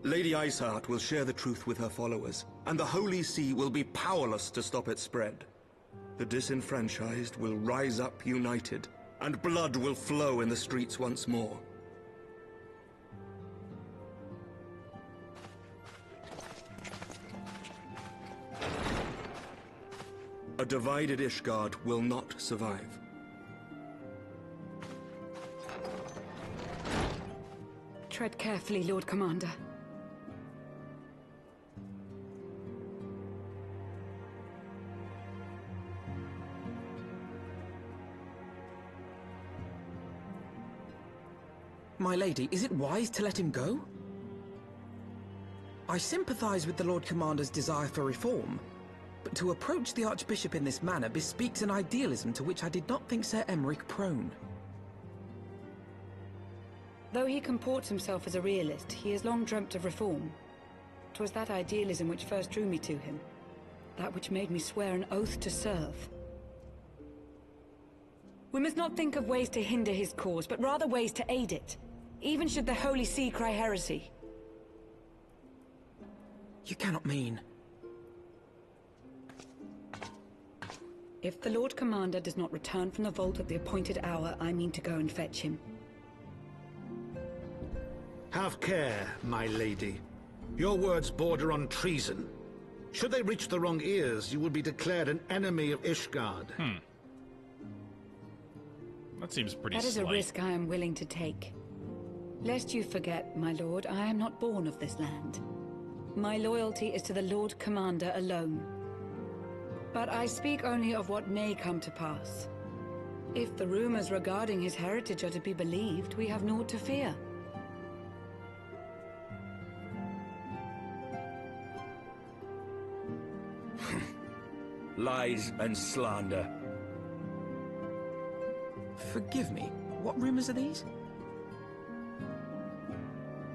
Lady Iceheart will share the truth with her followers, and the Holy See will be powerless to stop its spread. The disenfranchised will rise up united, and blood will flow in the streets once more. A divided Ishgard will not survive. Tread carefully, Lord Commander. My lady, is it wise to let him go? I sympathize with the Lord Commander's desire for reform, but to approach the Archbishop in this manner bespeaks an idealism to which I did not think Sir Emeric prone. Though he comports himself as a realist, he has long dreamt of reform. 'Twas that idealism which first drew me to him, that which made me swear an oath to serve. We must not think of ways to hinder his cause, but rather ways to aid it, even should the Holy See cry heresy. You cannot mean... If the Lord Commander does not return from the vault at the appointed hour, I mean to go and fetch him. Have care, my lady. Your words border on treason. Should they reach the wrong ears, you will be declared an enemy of Ishgard. That seems pretty That is slight. a risk I am willing to take. Lest you forget, my lord, I am not born of this land. My loyalty is to the Lord Commander alone. But I speak only of what may come to pass. If the rumors regarding his heritage are to be believed, we have naught to fear. Lies and slander. Forgive me, what rumors are these?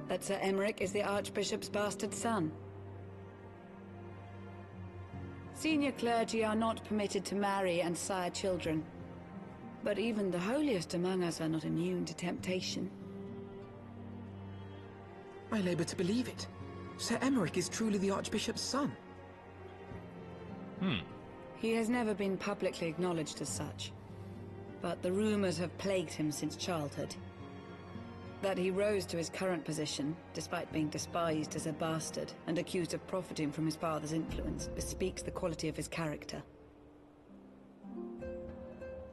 That Sir Emeric is the Archbishop's bastard son. Senior clergy are not permitted to marry and sire children. But even the holiest among us are not immune to temptation. I labor to believe it. Sir Emeric is truly the Archbishop's son. He has never been publicly acknowledged as such. But the rumors have plagued him since childhood. That he rose to his current position, despite being despised as a bastard and accused of profiting from his father's influence, bespeaks the quality of his character.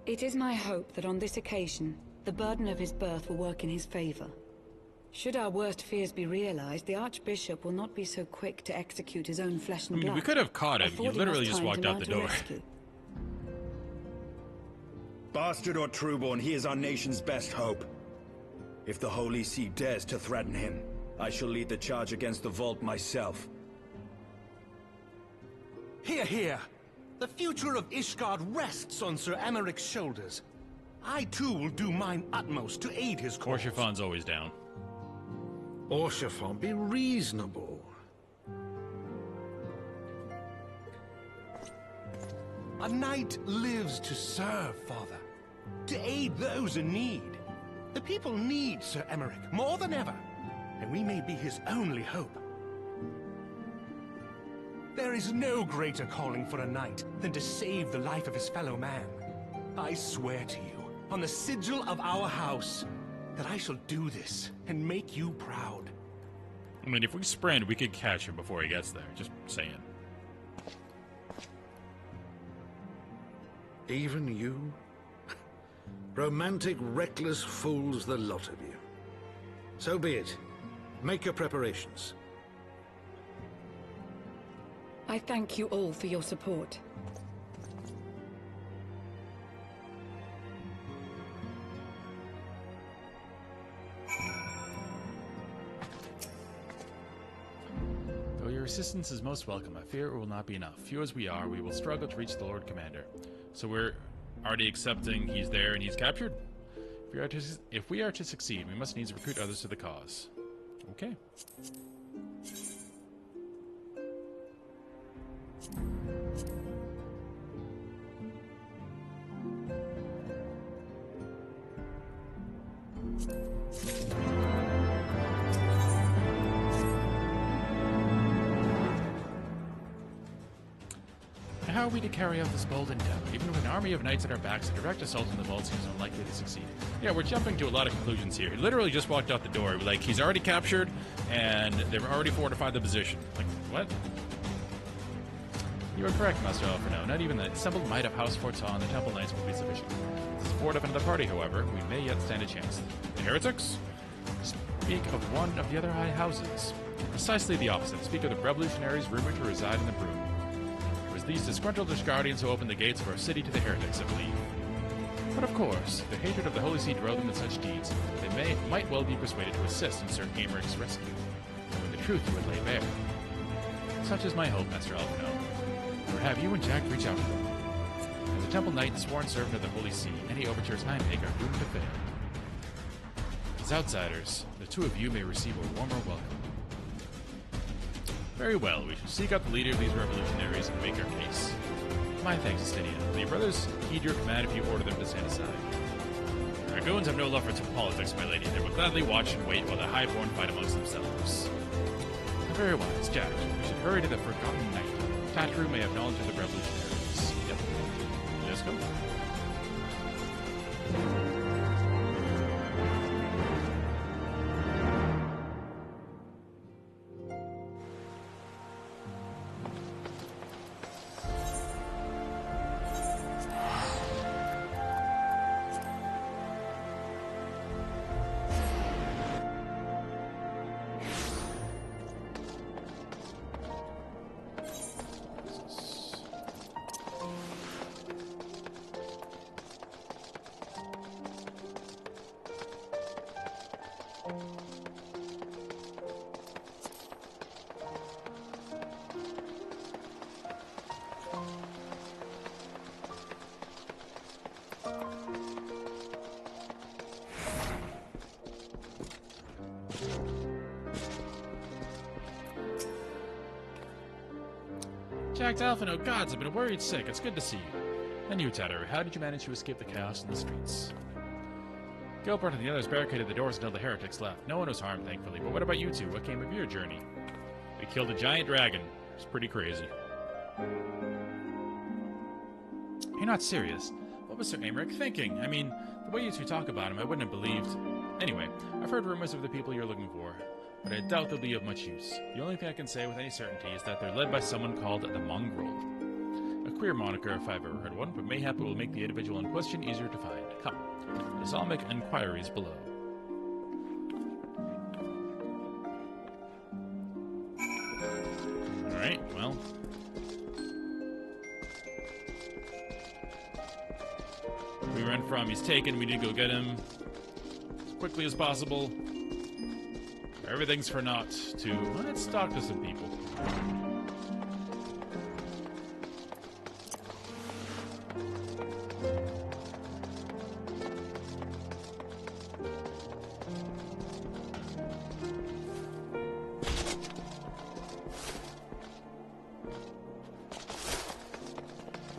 It is my hope that on this occasion, the burden of his birth will work in his favor. Should our worst fears be realized, the Archbishop will not be so quick to execute his own flesh and blood. We could have caught him. He literally just walked out the door. Bastard or trueborn, he is our nation's best hope. If the Holy See dares to threaten him, I shall lead the charge against the Vault myself. Hear, hear! The future of Ishgard rests on Sir Emeric's shoulders. I too will do mine utmost to aid his cause. Orchefon's always down. Orchefon, be reasonable. A knight lives to serve, Father. To aid those in need. The people need Sir Emeric more than ever, and we may be his only hope. There is no greater calling for a knight than to save the life of his fellow man. I swear to you, on the sigil of our house, that I shall do this and make you proud. I mean, if we sprint, we could catch him before he gets there. Just saying. Even you? Romantic, reckless fools, the lot of you. So be it. Make your preparations. I thank you all for your support. Though your assistance is most welcome, I fear it will not be enough. Few as we are, we will struggle to reach the Lord Commander. So we're already accepting he's there and he's captured? If we are to succeed, we must needs recruit others to the cause. Okay. How are we to carry out this bold endeavor? Even with an army of knights at our backs, a direct assault on the vault seems unlikely to succeed. Yeah, we're jumping to a lot of conclusions here. He literally just walked out the door. Like, he's already captured, and they've already fortified the position. Like, what? You are correct, Master Alfredo. Not even the assembled might of House Fortin and the Temple Knights will be sufficient. With the support of another party, however, we may yet stand a chance. The heretics? Speak of one of the other high houses. Precisely the opposite. Speak of the revolutionaries rumored to reside in the Broom. These disgruntled guardians who opened the gates of our city to the heretics, I believe. But of course, the hatred of the Holy See drove them in such deeds, they might well be persuaded to assist in Sir Americ's rescue, knowing the truth he would lay bare. Such is my hope, Master Alfredo. Or have you and Jack reach out to them. As a Temple Knight and sworn servant of the Holy See, any overtures I make are doomed to fail. As outsiders, the two of you may receive a warmer welcome. Very well, we shall seek out the leader of these revolutionaries and make our case. My thanks, Justinia. Will your brothers heed your command if you order them to stand aside? Dragoons have no love for politics, my lady. They will gladly watch and wait while the Highborn fight amongst themselves. Very wise, Jack. We should hurry to the Forgotten Knight. Tatru may have knowledge of the revolutionaries. Yep. Let's go. Jack Alfino, gods, I've been worried sick. It's good to see you. And you, Tatru, how did you manage to escape the chaos in the streets? Gilbert and the others barricaded the doors until the heretics left. No one was harmed, thankfully. But what about you two? What came of your journey? We killed a giant dragon. It's pretty crazy. You're not serious. What was Sir Aymeric thinking? I mean, the way you two talk about him, I wouldn't have believed. Anyway, I've heard rumors of the people you're looking for, but I doubt they'll be of much use. The only thing I can say with any certainty is that they're led by someone called the Mongrel. A queer moniker if I've ever heard one, but mayhap it will make the individual in question easier to find. Come, let us all make inquiries below. Alright, well. We ran from, he's taken, we need to go get him as quickly as possible. Everything's for naught to, let's talk to some people.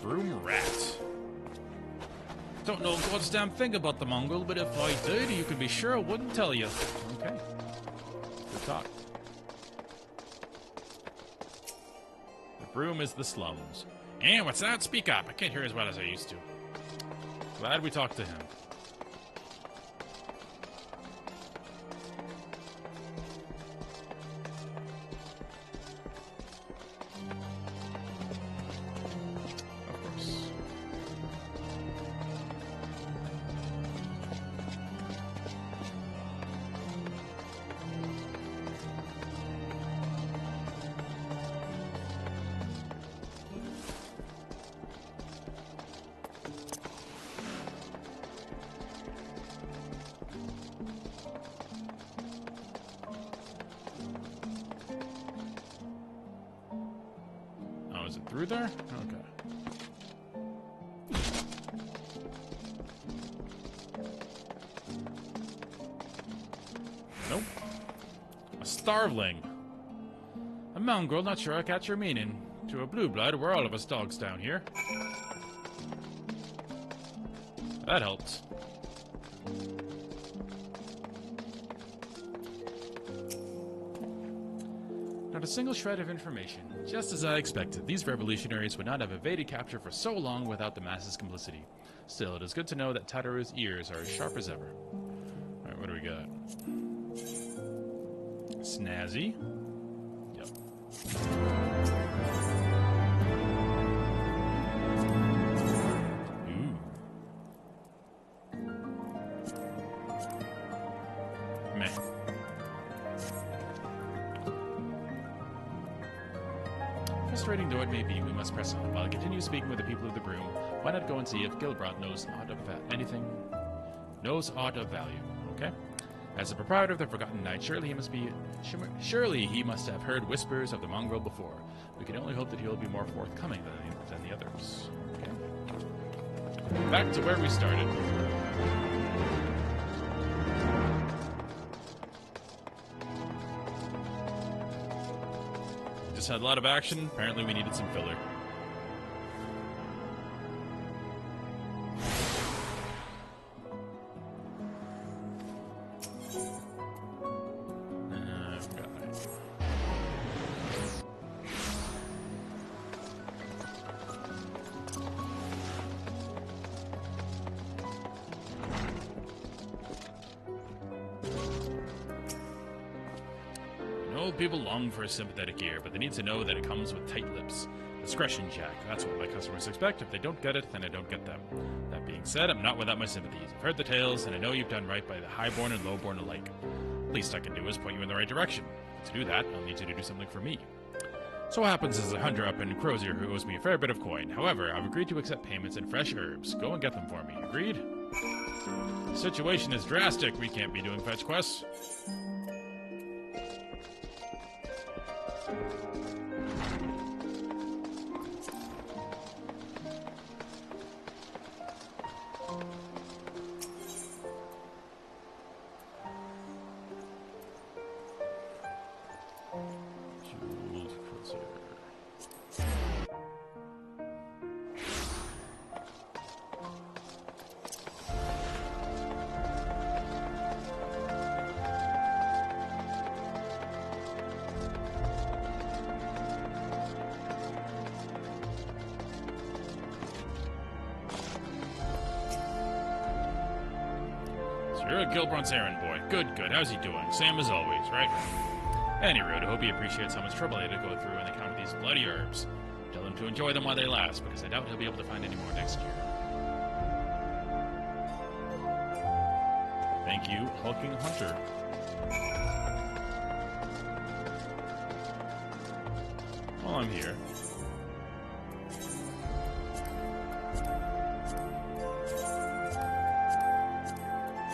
Broom rat. Don't know a god's damn thing about the Mongol, but if I did, you can be sure I wouldn't tell you. Okay. Good talk. The broom is the slums. What's that? Speak up. I can't hear as well as I used to. Glad we talked to him. Is it through there? Okay. Nope. A starveling. A mongrel, not sure I catch your meaning. To a blue blood, we're all of us dogs down here. That helps. Not a single shred of information. Just as I expected, these revolutionaries would not have evaded capture for so long without the masses' complicity. Still, it is good to know that Tataru's ears are as sharp as ever. Alright, what do we got? Snazzy. Yep. Ooh. Meh. Frustrating though it may be, we must press on. While I continue speaking with the people of the Broom, why not go and see if Gilbrand knows aught of value, okay? As the proprietor of the Forgotten Knight, surely he must have heard whispers of the mongrel before. We can only hope that he will be more forthcoming than the others. Okay. Back to where we started. Just had a lot of action. Apparently we needed some filler. People long for a sympathetic ear, but they need to know that it comes with tight lips. Discretion, Jack. That's what my customers expect. If they don't get it, then I don't get them. That being said, I'm not without my sympathies. I've heard the tales, and I know you've done right by the highborn and lowborn alike. Least I can do is point you in the right direction. To do that, I'll need you to do something for me. So what happens is a hunter up in Crozier who owes me a fair bit of coin. However, I've agreed to accept payments in fresh herbs. Go and get them for me. Agreed? The situation is drastic. We can't be doing fetch quests. So you're Gilbrunt's errand boy. Good, good. How's he doing? Same as always, right? Anyway, I hope he appreciates how much trouble he had to go through on account of these bloody herbs. Tell him to enjoy them while they last, because I doubt he'll be able to find any more next year. Thank you, Hulking Hunter. While I'm here,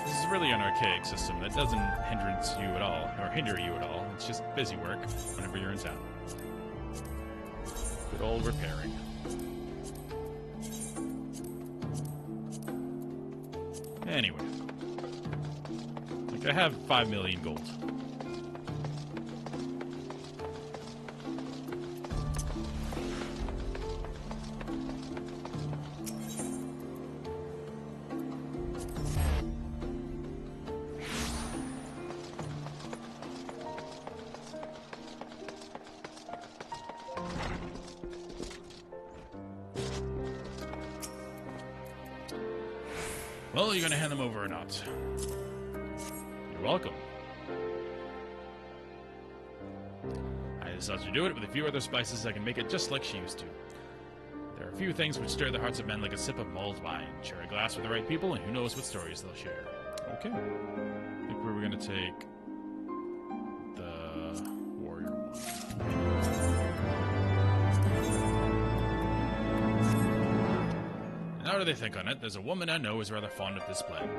this is really an archaic system that doesn't hinder you at all. It's just busy work whenever you're in town. Good old repairing. Anyway, like I have 5 million gold. Well, you're gonna hand them over or not? You're welcome. I decided to do it with a few other spices. I can make it just like she used to. There are a few things which stir the hearts of men like a sip of mulled wine. Share a glass with the right people, and who knows what stories they'll share. Okay. I think we were gonna take the warrior one. Now that I think on it, there's a woman I know is rather fond of this blend.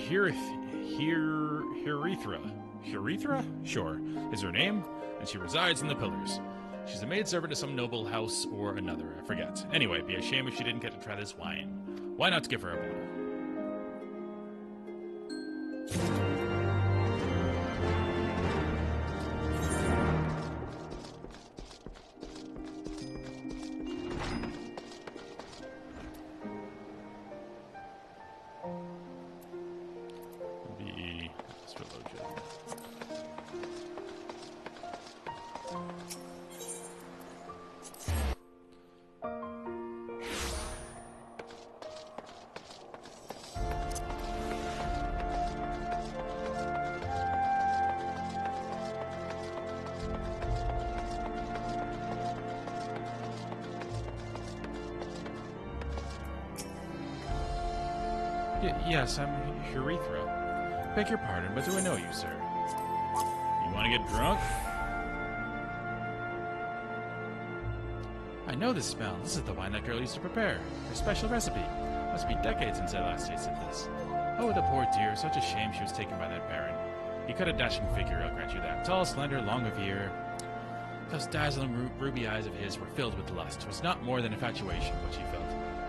Herethra? Sure, is her name, and she resides in the Pillars. She's a maidservant to some noble house or another, I forget. Anyway, it'd be a shame if she didn't get to try this wine. Why not give her a bottle? Yes, I'm Herethra. Beg your pardon, but do I know you, sir? You want to get drunk? I know this smell. This is the wine that girl used to prepare. Her special recipe. Must be decades since I last tasted this. Oh, the poor dear. Such a shame she was taken by that baron. He cut a dashing figure, I'll grant you that. Tall, slender, long of ear. Those dazzling ruby eyes of his were filled with lust. It was not more than infatuation, what she felt.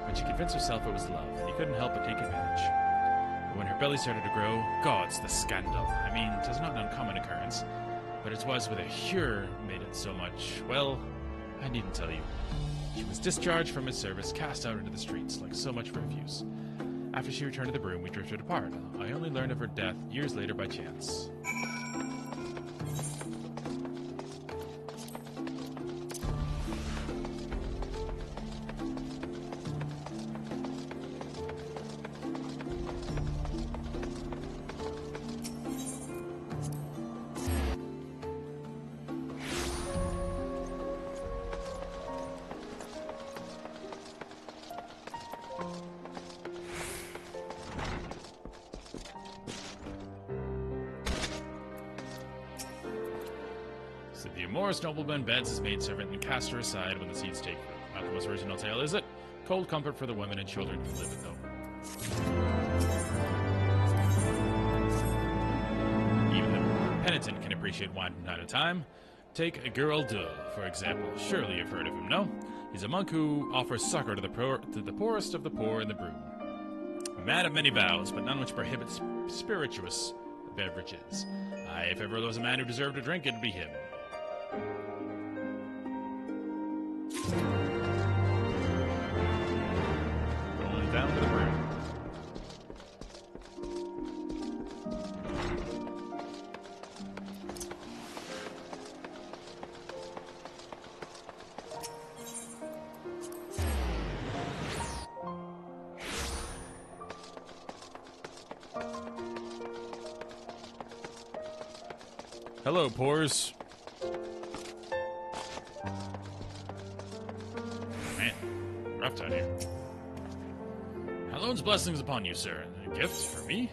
But she convinced herself it was love, and he couldn't help but take advantage. But when her belly started to grow, gods, the scandal. I mean, 'tis not an uncommon occurrence, but it was with a Hure made it so much. Well, I needn't tell you. She was discharged from his service, cast out into the streets, like so much refuse. After she returned to the broom, we drifted apart. I only learned of her death years later by chance. Morris nobleman beds his maidservant and casts her aside when the seeds take root. Not the most original tale, is it? Cold comfort for the women and children who live it, though. Even the penitent can appreciate wine from time to time. Take Gerald, for example. Surely you've heard of him, no? He's a monk who offers succor to the poorest of the poor in the broom. A man of many vows, but none which prohibits spirituous beverages. If ever there was a man who deserved a drink, it'd be him. Rolling down to the broom. Hello, Pores. Man, rough time here. Halloween's blessings upon you, sir. A gift for me?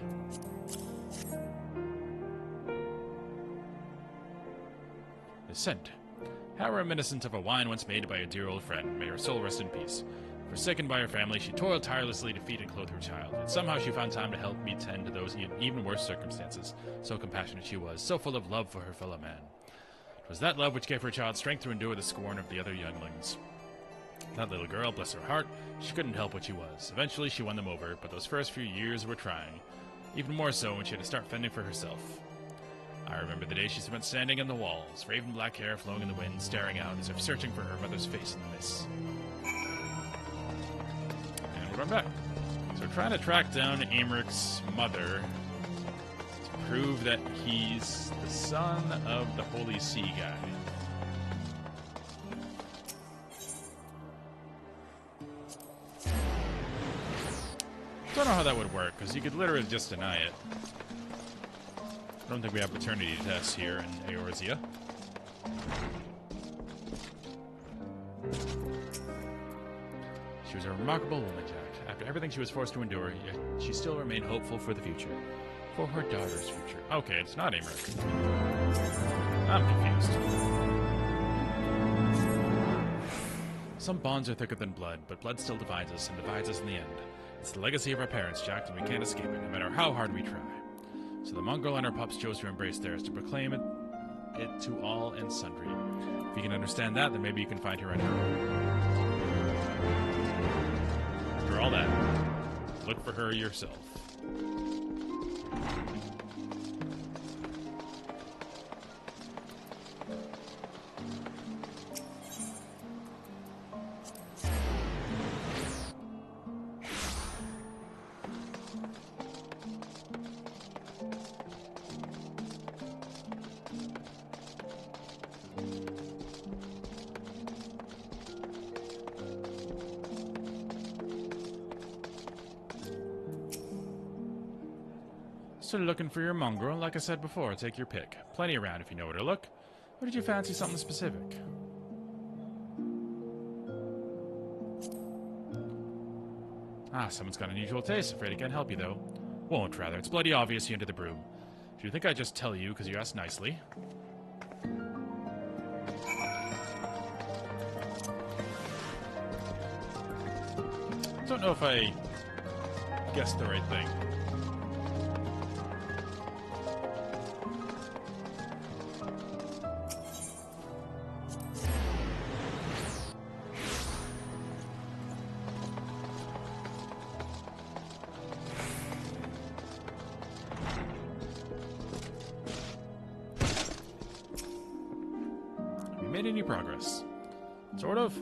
The scent. How reminiscent of a wine once made by a dear old friend. May her soul rest in peace. Forsaken by her family, she toiled tirelessly to feed and clothe her child. And somehow she found time to help me tend to those in even worse circumstances. So compassionate she was, so full of love for her fellow man. It was that love which gave her child strength to endure the scorn of the other younglings. That little girl, bless her heart, she couldn't help what she was. Eventually she won them over, but those first few years were trying. Even more so when she had to start fending for herself. I remember the day she spent standing in the walls, raven black hair flowing in the wind, staring out as if searching for her mother's face in the mist. And we're going back. So we're trying to track down Aymric's mother to prove that he's the son of the Holy See guy. Don't know how that would work, because you could literally just deny it. I don't think we have paternity tests here in Eorzea. She was a remarkable woman, Jack. After everything she was forced to endure, yet she still remained hopeful for the future. For her daughter's future. Okay, it's not Aymric. I'm confused. Some bonds are thicker than blood, but blood still divides us, and divides us in the end. It's the legacy of our parents, Jack, and we can't escape it, no matter how hard we try. So the mongrel and her pups chose to embrace theirs, to proclaim it to all and sundry. If you can understand that, then maybe you can find her on your own. After all that, look for her yourself. Still looking for your mongrel? Like I said before, take your pick. Plenty around if you know where to look. Or did you fancy something specific? Ah, someone's got unusual taste. Afraid I can't help you, though. Won't, rather. It's bloody obvious you entered the broom. Do you think I'd just tell you because you asked nicely? Don't know if I guessed the right thing. Made any progress? Sort of.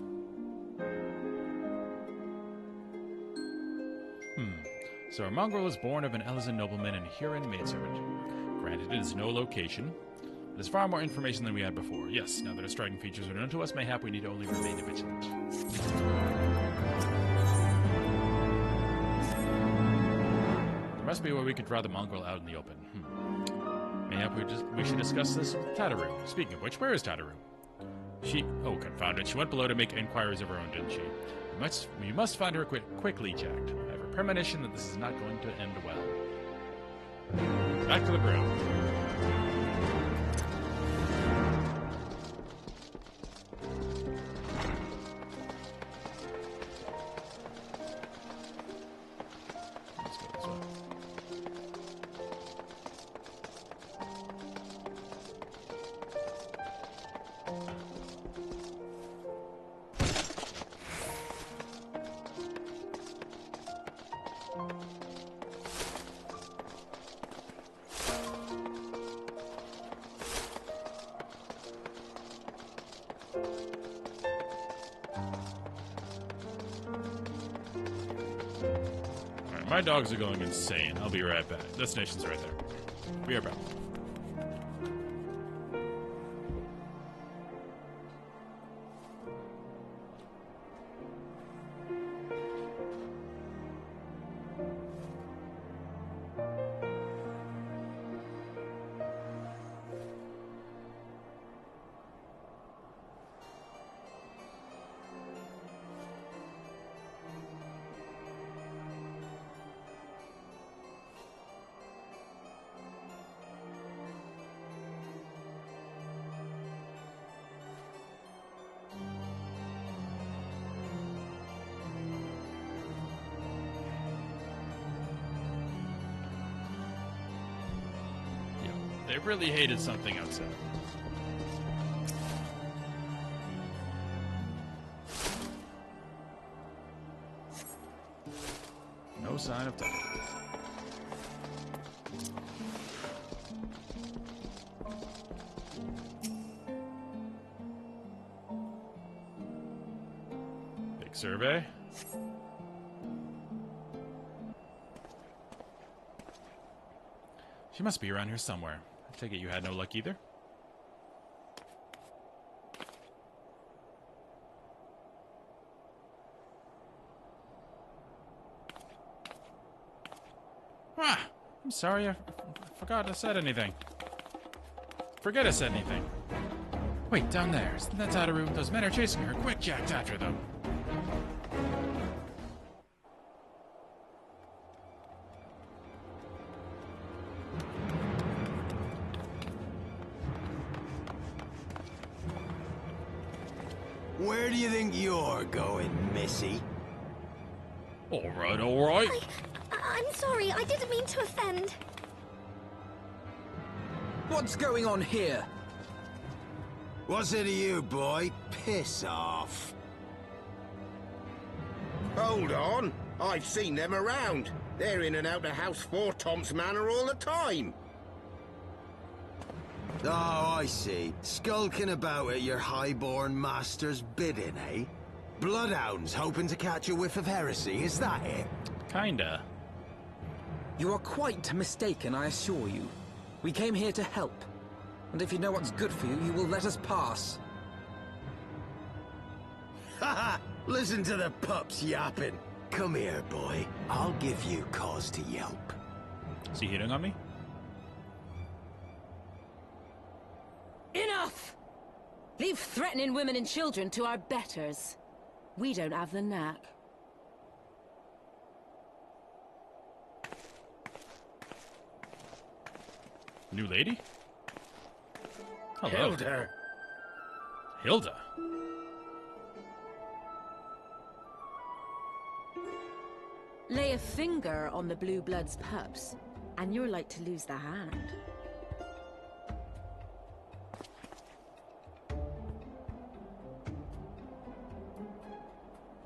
So our mongrel was born of an Elizan nobleman and a Huron maidservant. Granted, it is no location, but there's far more information than we had before. Yes, now that our striking features are known to us, mayhap we need to only remain vigilant. There must be a way we could draw the mongrel out in the open. Mayhap we should discuss this with Tataru. Speaking of which, where is Tataru? Oh, confound it. She went below to make inquiries of her own, didn't she? We must find her quickly, Jack. I have a premonition that this is not going to end well. Back to the broom. Let's go this way. Alright, my dogs are going insane. I'll be right back. Destination's right there. We are back. They really hated something outside. No sign of time. Big survey. She must be around here somewhere. I take it you had no luck either? Ah! I'm sorry, I forgot I said anything. Forget I said anything. Wait, down there. Isn't that data room? Those men are chasing her. Quick, Jack, after them. Where do you think you're going, Missy? Alright, alright. I'm sorry, I didn't mean to offend. What's going on here? What's it to you, boy? Piss off. Hold on. I've seen them around. They're in and out of House 4 Tom's Manor all the time. Oh, I see. Skulking about at your highborn master's bidding, eh? Bloodhounds hoping to catch a whiff of heresy, is that it? Kinda. You are quite mistaken, I assure you. We came here to help. And if you know what's good for you, you will let us pass. Haha! Listen to the pups yapping. Come here, boy. I'll give you cause to yelp. Is he hitting on me? Enough! Leave threatening women and children to our betters. We don't have the knack. New lady? Hello. Hilda. Hilda? Lay a finger on the Blue Blood's pups, and you're like to lose the hand.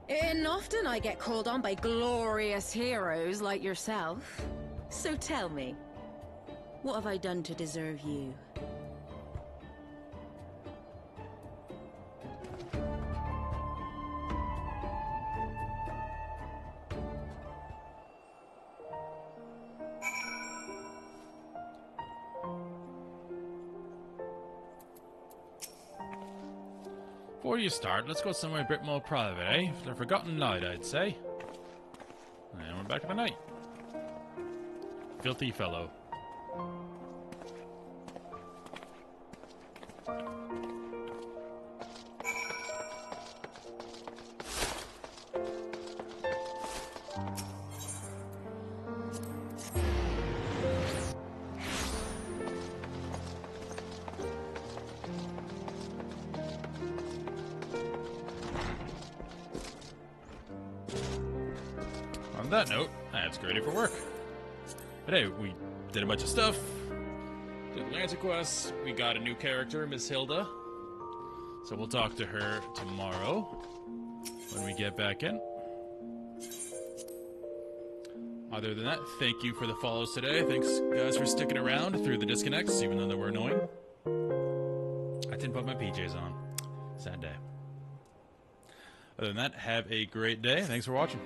And often I get called on by glorious heroes like yourself. So tell me, what have I done to deserve you? Before you start, let's go somewhere a bit more private, eh? The Forgotten Night, I'd say. And we're back to the night. Filthy fellow. On that note, that's ready for work. But hey, we did a bunch of stuff. Did Lancer quests. We got a new character, Miss Hilda. So we'll talk to her tomorrow when we get back in. Other than that, thank you for the follows today. Thanks, guys, for sticking around through the disconnects, even though they were annoying. I didn't put my PJs on. Sad day. Other than that, have a great day. Thanks for watching.